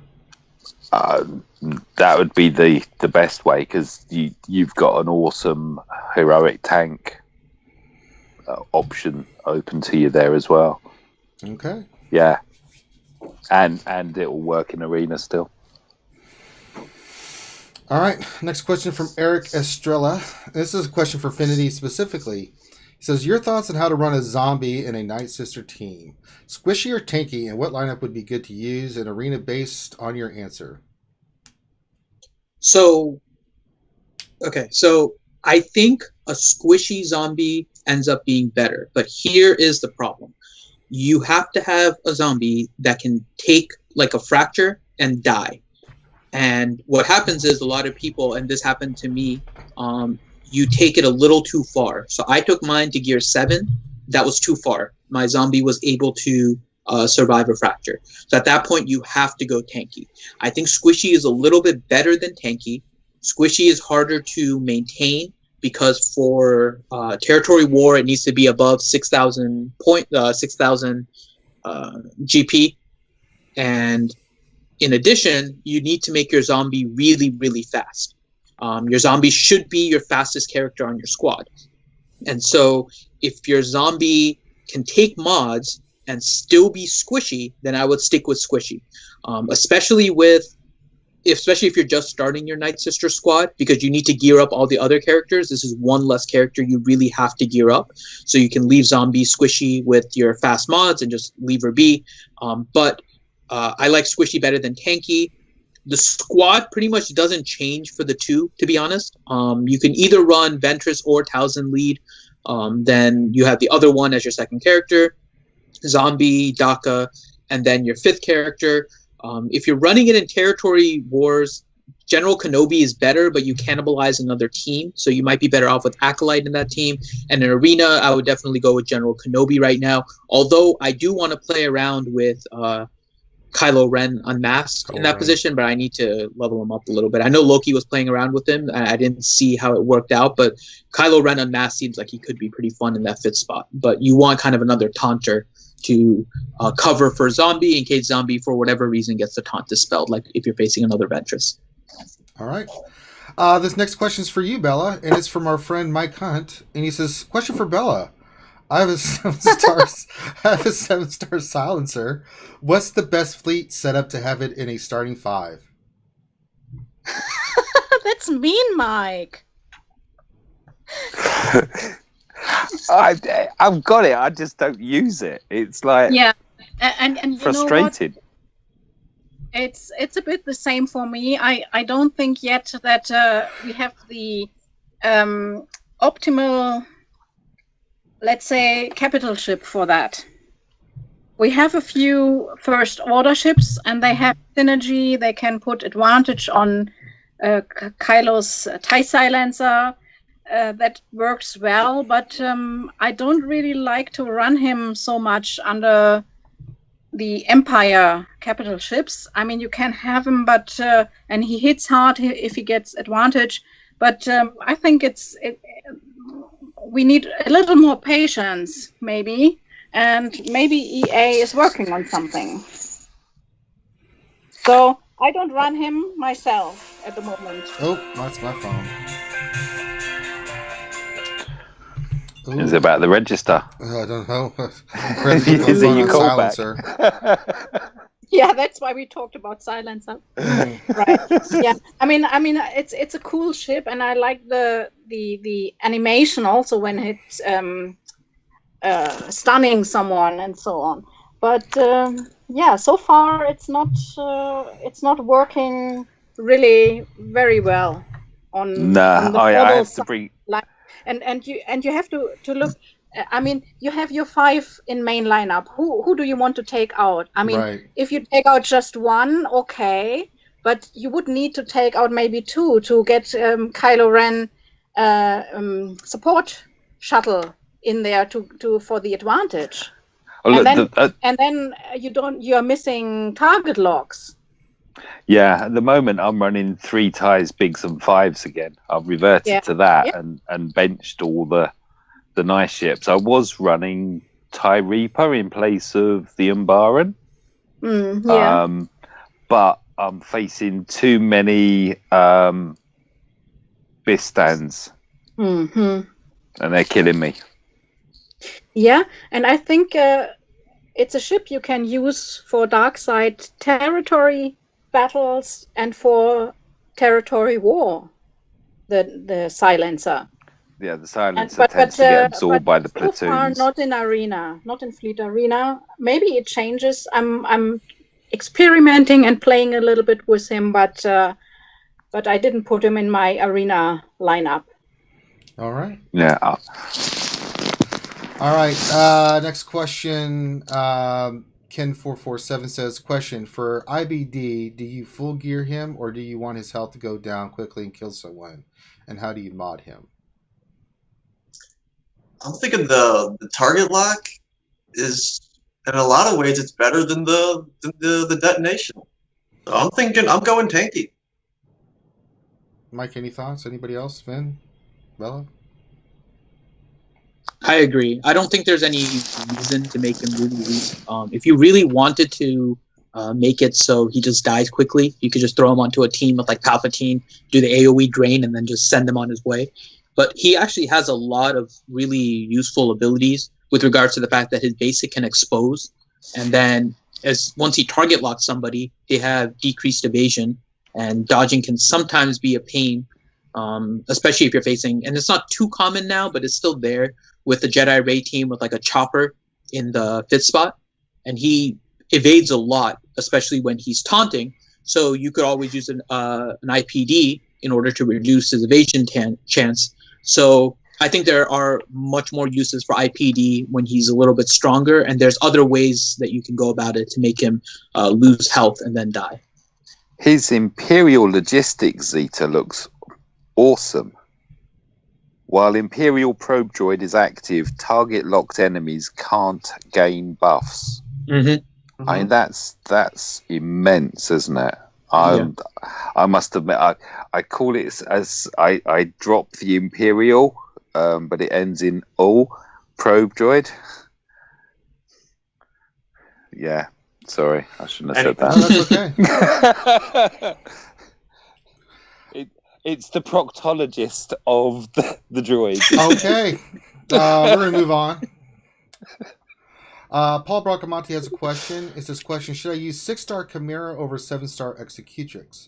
C: That would be the best way because you've got an awesome heroic tank option open to you there as well.
A: Okay.
C: Yeah, and it will work in arena still.
A: All right. Next question from Eric Estrella. This is a question for Finity specifically. He says, your thoughts on how to run a zombie in a Nightsister team. Squishy or tanky, and what lineup would be good to use in arena based on your answer?
B: So I think a squishy zombie ends up being better. But here is the problem. You have to have a zombie that can take like a fracture and die. And what happens is a lot of people, and this happened to me, you take it a little too far. So I took mine to gear 7. That was too far. My zombie was able to survive a fracture. So at that point, you have to go tanky. I think squishy is a little bit better than tanky. Squishy is harder to maintain because for territory war, it needs to be above 6,000 GP. And in addition, you need to make your zombie really, really fast. Your zombie should be your fastest character on your squad. And so if your zombie can take mods and still be squishy, then I would stick with squishy. Especially if you're just starting your Nightsister squad, because you need to gear up all the other characters. This is one less character you really have to gear up. So you can leave zombie squishy with your fast mods and just leave her be. But I like squishy better than tanky. The squad pretty much doesn't change for the two, to be honest. You can either run Ventress or Towson lead. Then you have the other one as your second character. zombie, Daka, and then your 5th character. If you're running it in territory wars, General Kenobi is better, but you cannibalize another team, so you might be better off with Acolyte in that team. And in Arena, I would definitely go with General Kenobi right now, although I do want to play around with Kylo Ren unmasked in that position, but I need to level him up a little bit. I know Loki was playing around with him, and I didn't see how it worked out, but Kylo Ren unmasked seems like he could be pretty fun in that 5th spot. But you want kind of another taunter to cover for Zombie in case Zombie, for whatever reason, gets the taunt dispelled, like if you're facing another Ventress.
A: All right. This next question is for you, Bella, and it's from our friend Mike Hunt. And he says, question for Bella. I have a 7-star silencer. What's the best fleet setup to have it in a starting 5?
D: That's mean, Mike.
C: I've got it. I just don't use it. It's like
D: and
C: frustrated.
D: You know what? It's a bit the same for me. I don't think yet that we have the optimal, let's say, capital ship for that. We have a few first order ships, and they have synergy. They can put advantage on Kylo's TIE silencer. That works well, but I don't really like to run him so much under the Empire capital ships. I mean, you can have him, but and he hits hard if he gets advantage. But I think we need a little more patience, maybe, and maybe EA is working on something. So I don't run him myself at the moment.
A: Oh, that's my phone. Ooh.
C: Is it about the register?
A: I don't know.
C: Is it your callback?
D: Yeah, that's why we talked about silencer. Right. Yeah. I mean, it's a cool ship, and I like the animation also when it's stunning someone and so on. But yeah, so far it's not working really very well on the
C: I have to bring.
D: And you have to look. I mean, you have your 5 in main lineup. Who do you want to take out? I mean,
A: right.
D: If you take out just 1, okay, but you would need to take out maybe 2 to get Kylo Ren support shuttle in there for the advantage.
C: Well,
D: and then you are missing target locks.
C: Yeah, at the moment I'm running 3 ties, bigs and 5s again. I've reverted to that and benched all the nice ships. I was running TIE Reaper in place of the Umbaran. But I'm facing too many Bistans. And they're killing me.
D: Yeah, and I think it's a ship you can use for dark side territory battles and for territory war, the silencer.
C: Yeah, the silencer tends to get absorbed by the platoons.
D: So far, not in arena, not in fleet arena. Maybe it changes. I'm experimenting and playing a little bit with him, but I didn't put him in my arena lineup.
A: All right.
C: Yeah.
A: All right. Next question. Ken447 says, question for IBD, do you full gear him or do you want his health to go down quickly and kill someone? And how do you mod him?
E: I'm thinking the target lock is, in a lot of ways, it's better than the detonation. So I'm going tanky.
A: Mike, any thoughts? Anybody else? Finn? Bella?
B: I agree. I don't think there's any reason to make him really weak. If you really wanted to make it so he just dies quickly, you could just throw him onto a team with like Palpatine, do the AoE drain, and then just send him on his way. But he actually has a lot of really useful abilities with regards to the fact that his basic can expose. And then once he target locks somebody, they have decreased evasion, and dodging can sometimes be a pain, especially if you're facing, and it's not too common now, but it's still there, with the Jedi Ray team with like a chopper in the 5th spot, and he evades a lot, especially when he's taunting. So you could always use an IPD in order to reduce his evasion chance. So I think there are much more uses for IPD when he's a little bit stronger, and there's other ways that you can go about it to make him lose health and then die.
C: His Imperial Logistics Zeta looks awesome. While Imperial Probe Droid is active, target-locked enemies can't gain buffs.
B: Mm-hmm.
C: I mean, that's immense, isn't it? I must admit, I call it as I drop the Imperial, but it ends in O, Probe Droid. Yeah, sorry, I shouldn't have said that.
A: No, that's okay.
C: It's the proctologist of the droid.
A: Okay, we're going to move on. Paul Bracamonte has a question. It says, question, should I use 6-star Chimera over 7-star Executrix?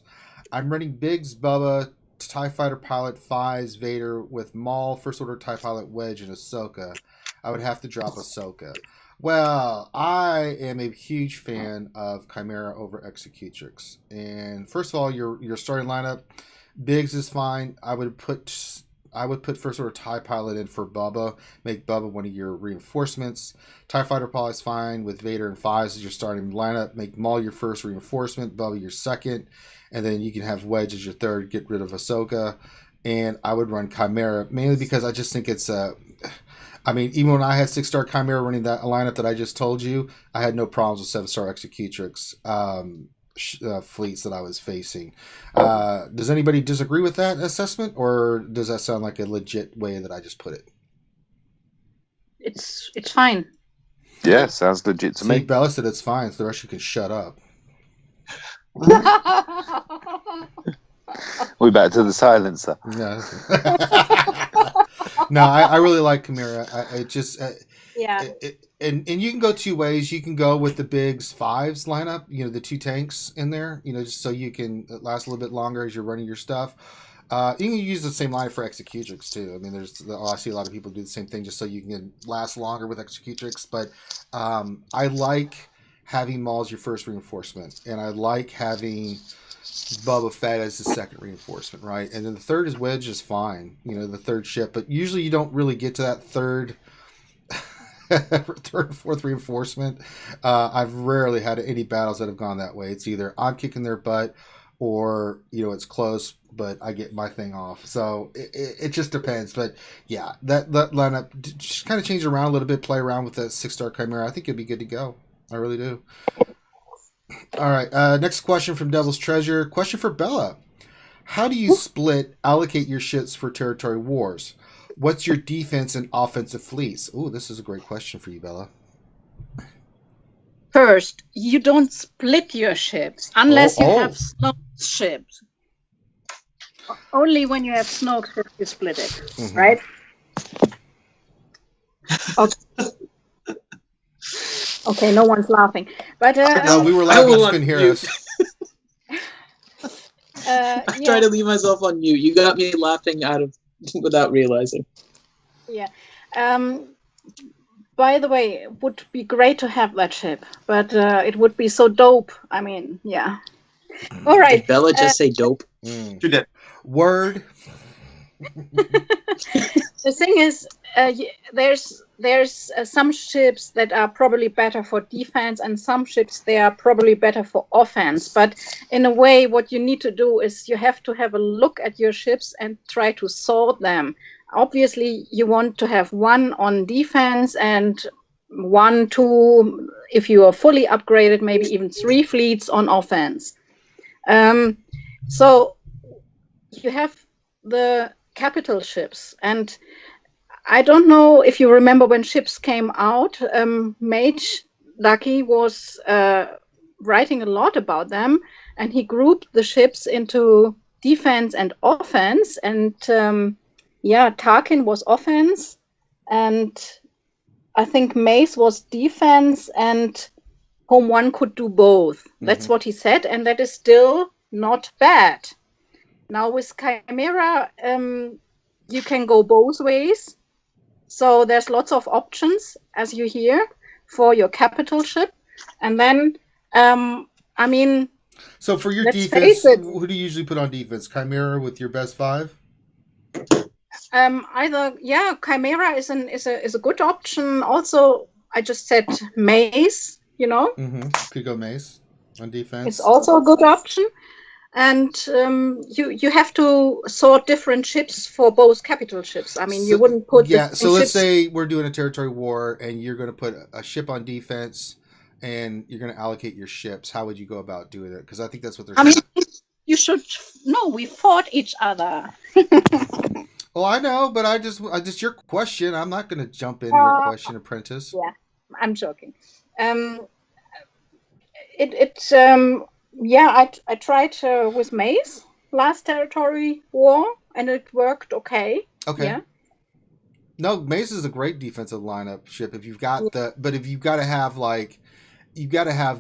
A: I'm running Biggs, Bubba, TIE Fighter Pilot, Fives, Vader with Maul, First Order TIE Pilot, Wedge, and Ahsoka. I would have to drop Ahsoka. Well, I am a huge fan of Chimera over Executrix. And first of all, your starting lineup, Biggs is fine. I would put First Order TIE Pilot in for Bubba. Make Bubba one of your reinforcements. TIE Fighter Pilot is fine with Vader and Fives as your starting lineup. Make Maul your first reinforcement, Bubba your second, and then you can have Wedge as your third. Get rid of Ahsoka. And I would run Chimera, mainly because I just think it's even when I had 6-star Chimera running that lineup that I just told you, I had no problems with 7-star Executrix fleets that I was facing. Does anybody disagree with that assessment, or does that sound like a legit way that I just put it?
D: It's fine.
C: Yeah, sounds legit to me.
A: Bella said it's fine, so the rest of you can shut up.
C: We're back to the silencer.
A: Yeah. No, I really like Chimera. And you can go two ways. You can go with the Biggs Fives lineup, the 2 tanks in there, just so you can last a little bit longer as you're running your stuff. You can use the same line for Executrix too. I mean, I see a lot of people do the same thing just so you can last longer with Executrix. But I like having Maul as your first reinforcement, and I like having Boba Fett as the second reinforcement, right? And then the third is Wedge is fine, the third ship. But usually you don't really get to that third and fourth reinforcement. I've rarely had any battles that have gone that way. It's either I'm kicking their butt or, it's close, but I get my thing off. So it just depends. But yeah, that lineup, just kind of change it around a little bit, play around with that 6-star Chimera. I think it'd be good to go. I really do. All right. Next question from Devil's Treasure. Question for Bella. How do you allocate your ships for territory wars? What's your defense and offensive fleets? Oh, this is a great question for you, Bella.
D: First, you don't split your ships unless you have Snoke ships. Only when you have Snoke ships you split it, right? Okay, no one's laughing. But
A: no, we were laughing. You couldn't hear us.
B: I tried to leave myself on mute. You got me laughing without realizing.
D: Yeah. By the way, it would be great to have that ship, but it would be so dope. I mean, yeah. All right.
B: Did Bella just say dope?
E: She did.
A: Word.
D: The thing is, there's some ships that are probably better for defense, and some ships they are probably better for offense. But in a way, what you need to do is you have to have a look at your ships and try to sort them. Obviously, you want to have one on defense and 1, 2, if you are fully upgraded, maybe even 3 fleets on offense. So you have the capital ships, and I don't know if you remember when ships came out. Mage Lucky was writing a lot about them, and he grouped the ships into defense and offense, and Tarkin was offense, and I think Mace was defense, and Home One could do both. That's what he said, and that is still not bad. Now with Chimera, you can go both ways. So there's lots of options, as you hear, for your capital ship. And then,
A: So for your defense, who do you usually put on defense? Chimera with your best 5?
D: Either Chimera is a good option. Also, I just said Mace.
A: Could go Mace on defense.
D: It's also a good option. And you have to sort different ships for both capital ships. I mean, you wouldn't put
A: so let's say we're doing a territory war and you're going to put a ship on defense and you're going to allocate your ships. How would you go about doing it? Because I think that's what they're saying.
D: You should we fought each other.
A: Well, I know, but I just your question. I'm not going to jump in your question, Apprentice.
D: Yeah, I'm joking. I tried with Mace last territory war, and it worked okay.
A: Okay.
D: Yeah.
A: No, Mace is a great defensive lineup ship if you've got but if you've got to have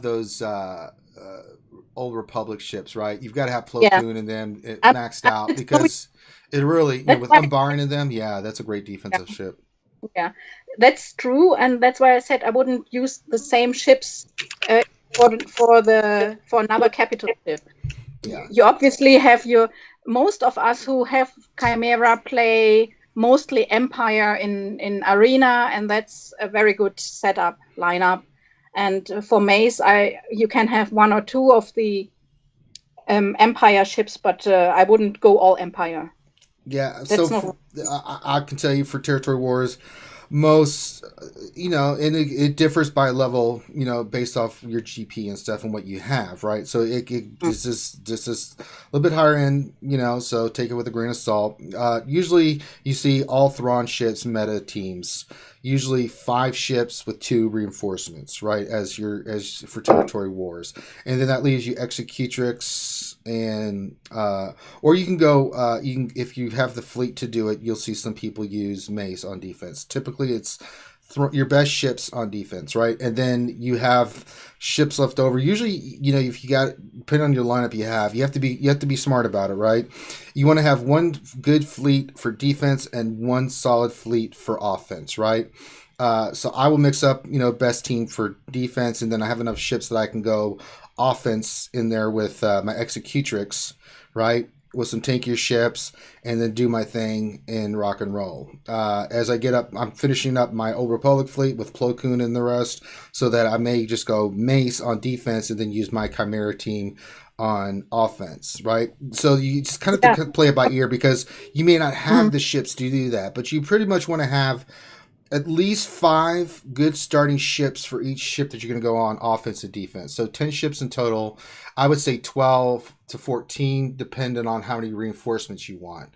A: those Old Republic ships, right? You've got to have Plo Koon and them maxed out because it really with Umbaran in them, that's a great defensive ship.
D: Yeah, that's true, and that's why I said I wouldn't use the same ships for another capital ship.
A: Yeah.
D: You obviously have most of us who have Chimera play mostly Empire in Arena, and that's a very good lineup. And for Mace, you can have one or two of the Empire ships, but I wouldn't go all Empire.
A: Yeah, I can tell you for territory wars, most, and it differs by level, based off your GP and stuff and what you have, right? So this is a little bit higher end, so take it with a grain of salt. Usually you see all Thrawn ships meta teams, usually 5 ships with 2 reinforcements, right? As for territory wars, and then that leaves you Executrix. And or you can go if you have the fleet to do it, you'll see some people use Mace on defense. Typically it's your best ships on defense, right? And then you have ships left over. Usually, if you got, depending on your lineup you have to be smart about it, right? You want to have one good fleet for defense and one solid fleet for offense, right? So I will mix up, best team for defense, and then I have enough ships that I can go offense in there with my Executrix, right? With some tankier ships, and then do my thing in rock and roll. As I get up, I'm finishing up my Old Republic fleet with Plo Koon and the rest, so that I may just go Mace on defense and then use my Chimera team on offense, right? So you just kind of have to play it by ear, because you may not have the ships to do that, but you pretty much want to have at least 5 good starting ships for each ship that you're going to go on offense and defense. So 10 ships in total. I would say 12 to 14, depending on how many reinforcements you want.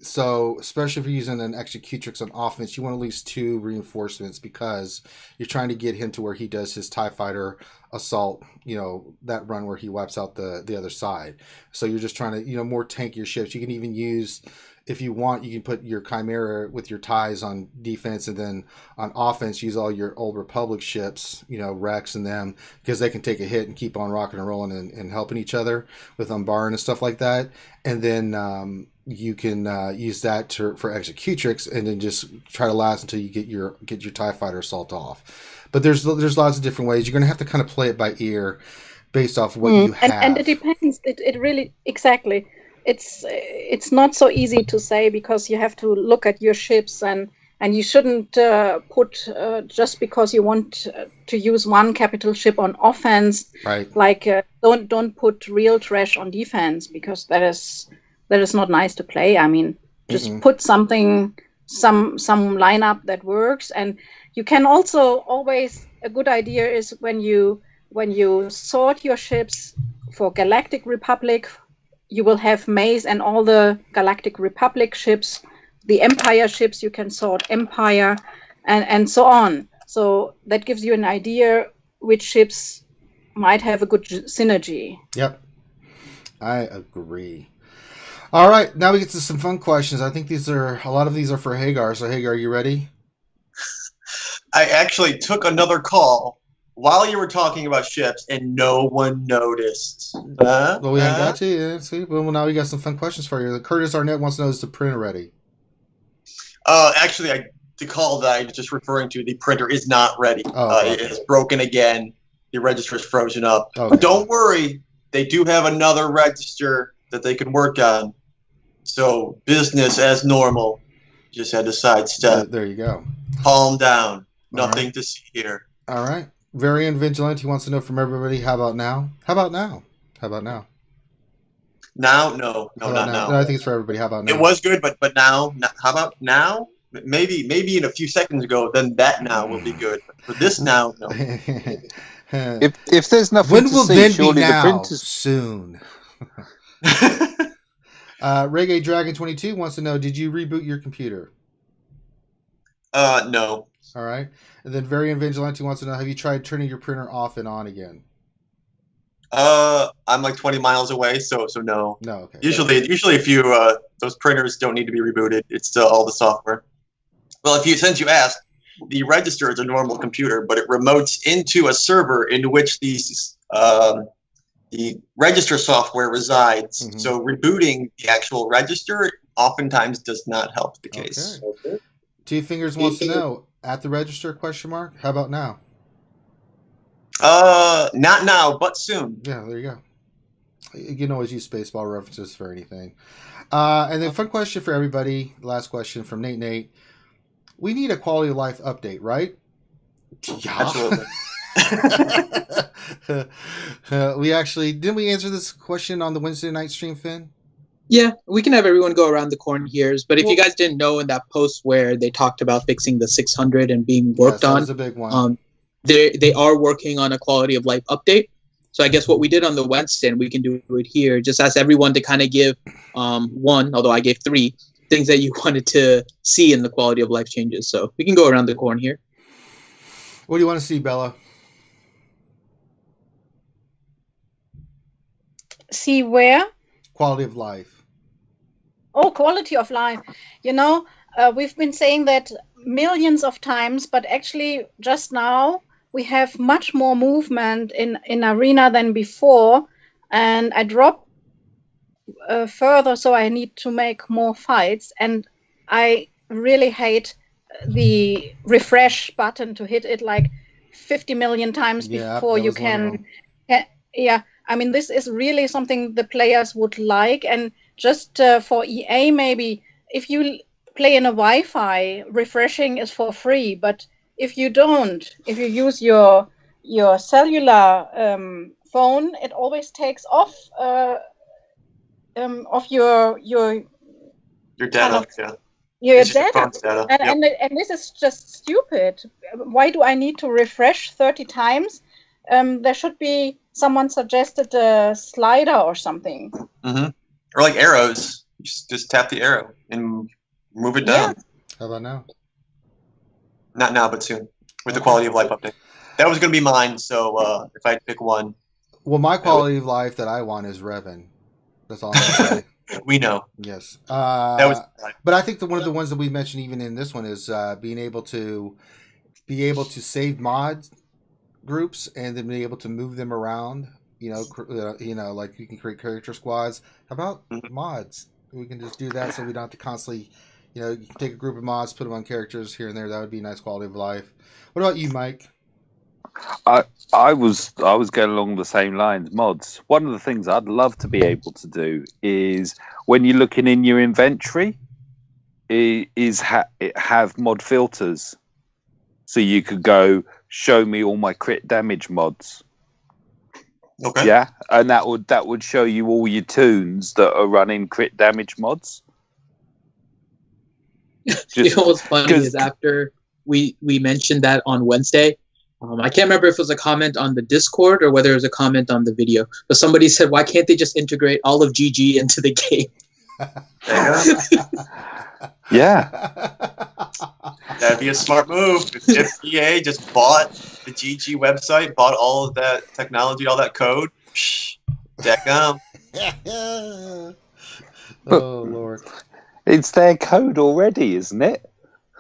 A: So especially if you're using an Executrix on offense, you want at least 2 reinforcements, because you're trying to get him to where he does his TIE fighter assault, that run where he wipes out the other side. So you're just trying to, more tankier ships. You can even use, if you want, you can put your Chimera with your ties on defense, and then on offense use all your Old Republic ships, Rex and them, because they can take a hit and keep on rocking and rolling and helping each other with Umbaran and stuff like that. And then you can use that for Executrix, and then just try to last until you get your TIE fighter assault off. But there's lots of different ways. You're going to have to kind of play it by ear based off what you have.
D: And it depends. It really, exactly. It's not so easy to say, because you have to look at your ships, and you shouldn't put just because you want to use one capital ship on offense,
A: right?
D: Like don't put real trash on defense, because that is not nice to play. I mean, just put some lineup that works. And you can also always, a good idea is when you sort your ships for Galactic Republic, you will have Mace and all the Galactic Republic ships. The Empire ships, you can sort Empire, and so on. So that gives you an idea which ships might have a good synergy.
A: Yep, I agree. All right, now we get to some fun questions. I think a lot of these are for Hagar. So Hagar, are you ready?
E: I actually took another call while you were talking about ships, and no one noticed.
A: Well, we haven't got to you. See, well, now we got some fun questions for you. Curtis Arnett wants to know, is the printer ready?
E: Actually, the call that I was just referring to, the printer is not ready. Okay. It is broken again. The register is frozen up. Okay. But don't worry, they do have another register that they can work on. So business as normal. Just had to sidestep.
A: There you go.
E: Calm down.
A: All
E: Nothing
A: right.
E: to see here.
A: All right. Varian Vigilante wants to know from everybody, how about now? How about now? How about now?
E: Now? No,
A: How
E: not
A: about
E: now.
A: No, I think it's for everybody. How about now?
E: It was good, but now? How about now? Maybe in a few seconds ago, then that now will be good. But for this now, no.
C: If there's nothing
A: When
C: to
A: will
C: see,
A: then be
C: surely the
A: now?
C: printers.
A: Soon. Reggae Dragon 22 wants to know, did you reboot your computer?
E: No.
A: All right. And then Varian Vigilante wants to know, have you tried turning your printer off and on again?
E: I'm like 20 miles away, so no.
A: No, okay.
E: Usually if you those printers don't need to be rebooted. It's still all the software. Well, since you asked, the register is a normal computer, but it remotes into a server in which the register software resides.
A: Mhm.
E: So rebooting the actual register oftentimes does not help the case.
A: Okay. Two Fingers wants to know, at the register, ? How about now?
E: Not now, but soon.
A: Yeah, there you go. You can always use Spaceball references for anything. And then fun question for everybody. Last question from Nate. We need a quality of life update, right?
E: Absolutely.
A: We actually, didn't we answer this question on the Wednesday night stream, Finn?
B: Yeah, we can have everyone go around the corn here. But if you guys didn't know, in that post where they talked about fixing the 600 and being worked on,
A: that was a big one.
B: They are working on a quality of life update. So I guess what we did on the Wednesday, and we can do it here, just ask everyone to kind of give one, although I gave 3, things that you wanted to see in the quality of life changes. So we can go around the corn here.
A: What do you want to see, Bella?
D: See where?
A: Quality of life.
D: Oh, quality of life. We've been saying that millions of times, but actually just now we have much more movement in arena than before. And I dropped further, so I need to make more fights. And I really hate the refresh button to hit it like 50 million times before you can. Yeah, I mean, this is really something the players would like. And just for EA, maybe if you play in a Wi-Fi, refreshing is for free. But if you use your cellular phone, it always takes off your
E: data.
D: Your data. And this is just stupid. Why do I need to refresh 30 times? There should be someone suggested a slider or something.
E: Mm-hmm. Or like arrows. Just tap the arrow and move it down.
D: Yeah.
A: How about now?
E: Not now, but soon. With the quality of life update. That was going to be mine, so if I had to pick one.
A: Well, my quality of life that I want is Revan. That's all I'm going to say.
E: We know.
A: Yes.
E: That was.
A: But I think one of the ones that we mentioned even in this one is being able to save mod groups and then be able to move them around. Like you can create character squads. How about mods? We can just do that, so we don't have to constantly, you can take a group of mods, put them on characters here and there. That would be a nice quality of life. What about you, Mike?
C: I was going along the same lines. Mods. One of the things I'd love to be able to do is when you're looking in your inventory, have mod filters, so you could go show me all my crit damage mods.
E: Okay.
C: Yeah, and that would show you all your tunes that are running crit damage mods.
B: What's funny is after we mentioned that on Wednesday, I can't remember if it was a comment on the Discord or whether it was a comment on the video, but somebody said, why can't they just integrate all of GG into the game?
C: Yeah.
E: That'd be a smart move. If EA just bought the GG website, bought all of that technology, all that code, deck'em.
A: Oh, Lord.
C: It's their code already, isn't it?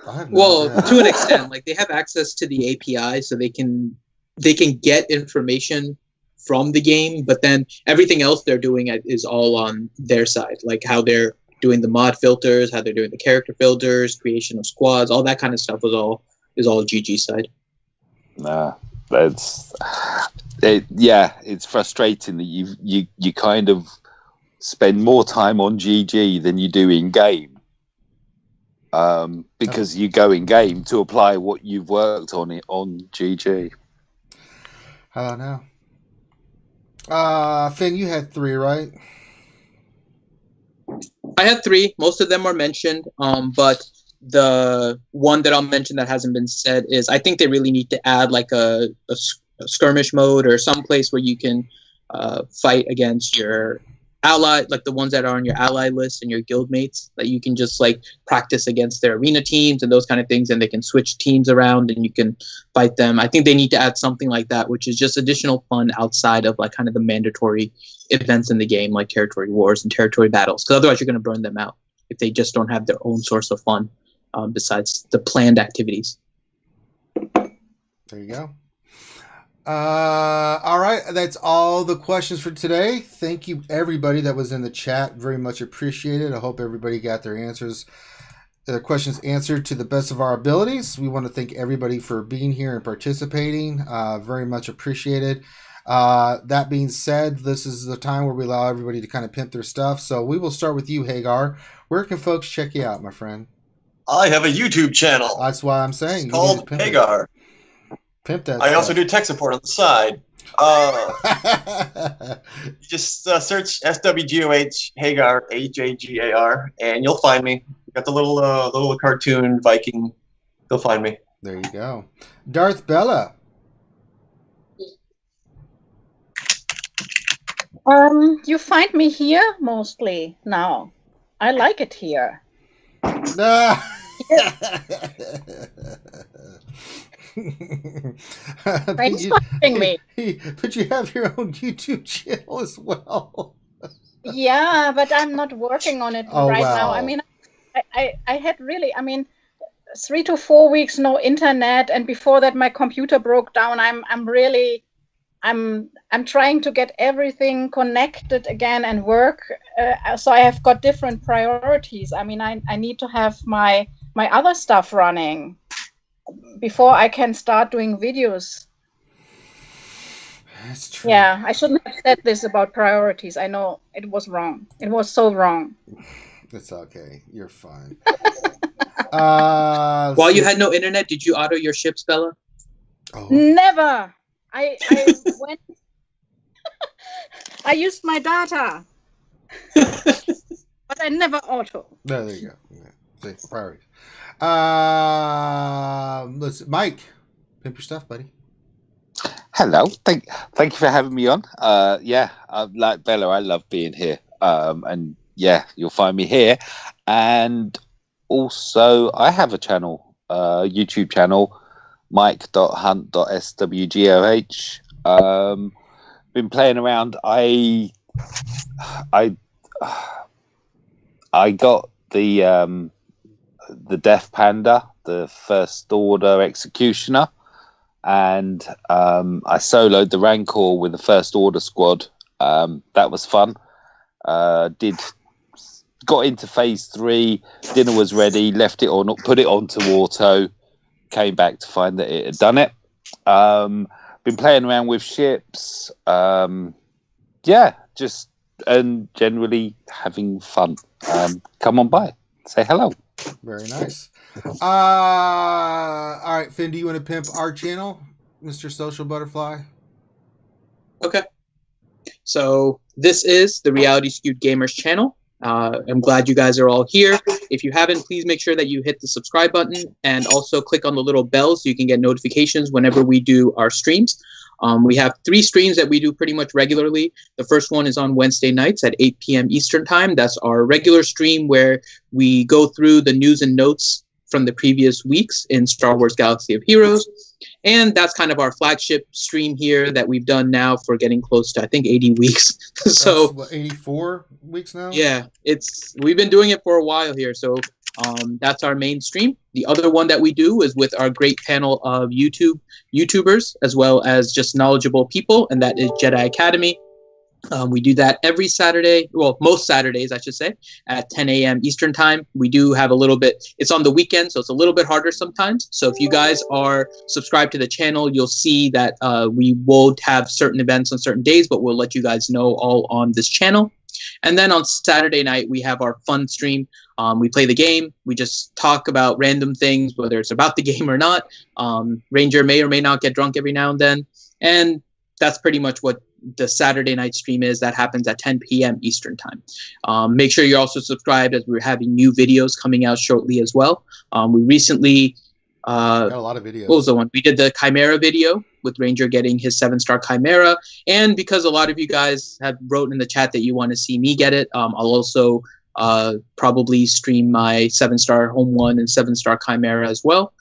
B: To an extent, like they have access to the API, so they can get information from the game, but then everything else they're doing is all on their side, like how they're doing the mod filters, how they're doing the character filters, creation of squads, all that kind of stuff is all GG side.
C: Nah, it's frustrating that you kind of spend more time on GG than you do in game. Because you go in game to apply what you've worked on it on GG.
A: I don't know. Finn, you had 3, right?
B: I had 3. Most of them are mentioned, but the one that I'll mention that hasn't been said is I think they really need to add like a skirmish mode or some place where you can fight against your ally, like the ones that are on your ally list and your guild mates, that you can just like practice against their arena teams and those kind of things, and they can switch teams around and you can fight them. I think they need to add something like that, which is just additional fun outside of like kind of the mandatory events in the game, like territory wars and territory battles, because otherwise you're going to burn them out if they just don't have their own source of fun besides the planned activities.
A: There you go. All right, that's all the questions for today. Thank you everybody that was in the chat, very much appreciated. I hope everybody got their questions answered to the best of our abilities. We want to thank everybody for being here and participating, very much appreciated. That being said, this is the time where we allow everybody to kind of pimp their stuff, so we will start with you, Hagar. Where can folks check you out, my friend?
E: I have a YouTube channel.
A: That's why I'm saying
E: it's called Hagar.
A: Pimp that.
E: I also do tech support on the side. Just search SWGOH Hagar, Hagar, and you'll find me. Got the little cartoon Viking. You'll find me.
A: There you go. Darth Bella.
D: You find me here mostly now. I like it here.
A: Are
D: Thanks for having me.
A: But you have your own YouTube channel as well.
D: Yeah, but I'm not working on it now. I mean, I had really, 3 to 4 weeks no internet, and before that my computer broke down. I'm trying to get everything connected again and work. So I have got different priorities. I mean, I need to have my other stuff running before I can start doing videos.
A: That's true.
D: Yeah, I shouldn't have said this about priorities. I know it was wrong. It was so wrong.
A: It's okay. You're fine.
B: While you had no internet, did you auto your ships, Bella?
A: Oh.
D: Never. I went. I used my data, but I never auto.
A: There you go. Yeah. See, priorities. Let's Mike, pimp your stuff, buddy.
C: Hello, thank you for having me on. Like Bella, I love being here. And yeah, you'll find me here. And also, I have a channel, YouTube channel, mike.hunt.swgoh. Been playing around. I got the Death Panda, the First Order Executioner, and I soloed the Rancor with the First Order squad. That was fun. Got into phase 3. Dinner was ready. Left it on, put it onto auto. Came back to find that it had done it. Been playing around with ships. Just and generally having fun. Come on by. Say hello.
A: Very nice. All right, Finn, do you want to pimp our channel, Mr. Social Butterfly?
B: Okay. So this is the Reality Skewed Gamers channel. I'm glad you guys are all here. If you haven't, please make sure that you hit the subscribe button and also click on the little bell so you can get notifications whenever we do our streams. We have 3 streams that we do pretty much regularly. The first one is on Wednesday nights at 8 p.m. Eastern Time. That's our regular stream where we go through the news and notes from the previous weeks in Star Wars Galaxy of Heroes. And that's kind of our flagship stream here that we've done now for getting close to, I think, 80 weeks. So
A: that's, what, 84 weeks now?
B: Yeah, we've been doing it for a while here. So that's our main stream. The other one that we do is with our great panel of YouTubers, as well as just knowledgeable people, and that is Jedi Academy. We do that every Saturday, well, most Saturdays, I should say, at 10 a.m. Eastern time. We do have a little bit, it's on the weekend, so it's a little bit harder sometimes. So if you guys are subscribed to the channel, you'll see that we will have certain events on certain days, but we'll let you guys know all on this channel. And then on Saturday night, we have our fun stream. We play the game. We just talk about random things, whether it's about the game or not. Ranger may or may not get drunk every now and then. And that's pretty much what the Saturday night stream is. That happens at 10 p.m. Eastern time. Make sure you're also subscribed, as we're having new videos coming out shortly as well. We recently
A: Got a lot of videos.
B: what was the one? We did the Chimera video with Ranger getting his 7-star Chimera. And because a lot of you guys have wrote in the chat that you want to see me get it, I'll also probably stream my 7-star Home 1 and 7-star Chimera as well.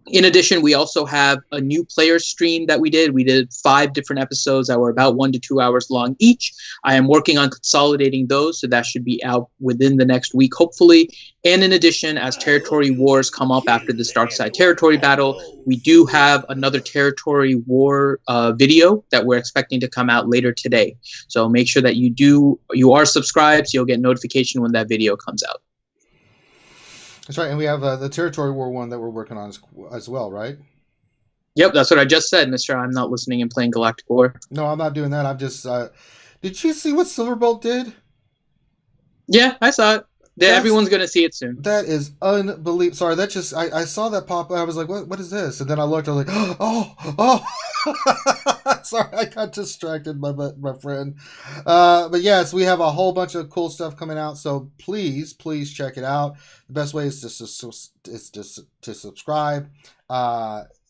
B: In addition, we also have a new player stream that we did. We did 5 different episodes that were about 1 to 2 hours long each. I am working on consolidating those, so that should be out within the next week, hopefully. And in addition, as territory wars come up after this dark side territory battle, we do have another territory war video that we're expecting to come out later today. So make sure that you are subscribed, so you'll get notification when that video comes out.
A: That's right, and we have the Territory War one that we're working on as well, right?
B: Yep, that's what I just said, Mr. I'm not listening and playing Galactic War.
A: No, I'm not doing that. I'm just... did you see what Silverbolt did?
B: Yeah, I saw it. Everyone's going to see it soon.
A: That is unbelievable. Sorry, that just... I saw that pop up. I was like, what is this? And then I looked, I was like, oh! Sorry, I got distracted, my friend. But yes, we have a whole bunch of cool stuff coming out, so please check it out. The best way is to subscribe.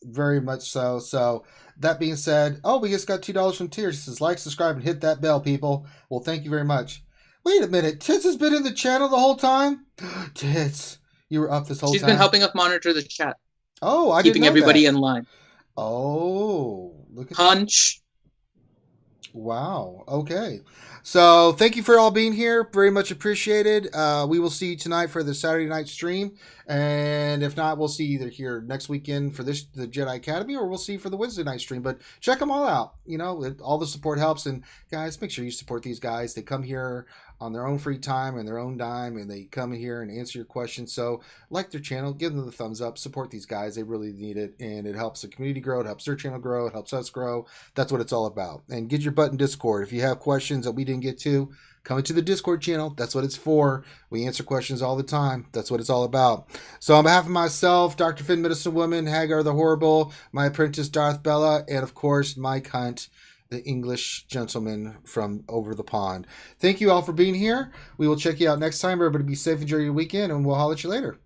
A: Very much so. So that being said, we just got $2 from Tears. It says like, subscribe, and hit that bell, people. Well, thank you very much. Wait a minute, Tits has been in the channel the whole time? Tits, you were up this whole time?
B: She's been helping us monitor the chat.
A: Oh, I
B: keeping
A: didn't know
B: everybody
A: that.
B: in line.
A: Oh, look at
B: Punch.
A: Wow. Okay. So thank you for all being here. Very much appreciated. We will see you tonight for the Saturday night stream. And if not, we'll see you either here next weekend for the Jedi Academy, or we'll see you for the Wednesday night stream. But check them all out. You know, all the support helps. And guys, make sure you support these guys. They come here on their own free time and their own dime, and they come here and answer your questions. So like their channel, give them the thumbs up, support these guys. They really need it, and it helps the community grow. It helps their channel grow. It helps us grow. That's what it's all about. And get your butt in Discord. If you have questions that we didn't get to, come into the Discord channel. That's what it's for. We answer questions all the time. That's what it's all about. So on behalf of myself, Dr. Finn, Medicine Woman, Hagar the Horrible, my apprentice Darth Bella, and of course Mike Hunt, the English gentleman from over the pond. Thank you all for being here. We will check you out next time. Everybody be safe. Enjoy your weekend, and we'll holler at you later.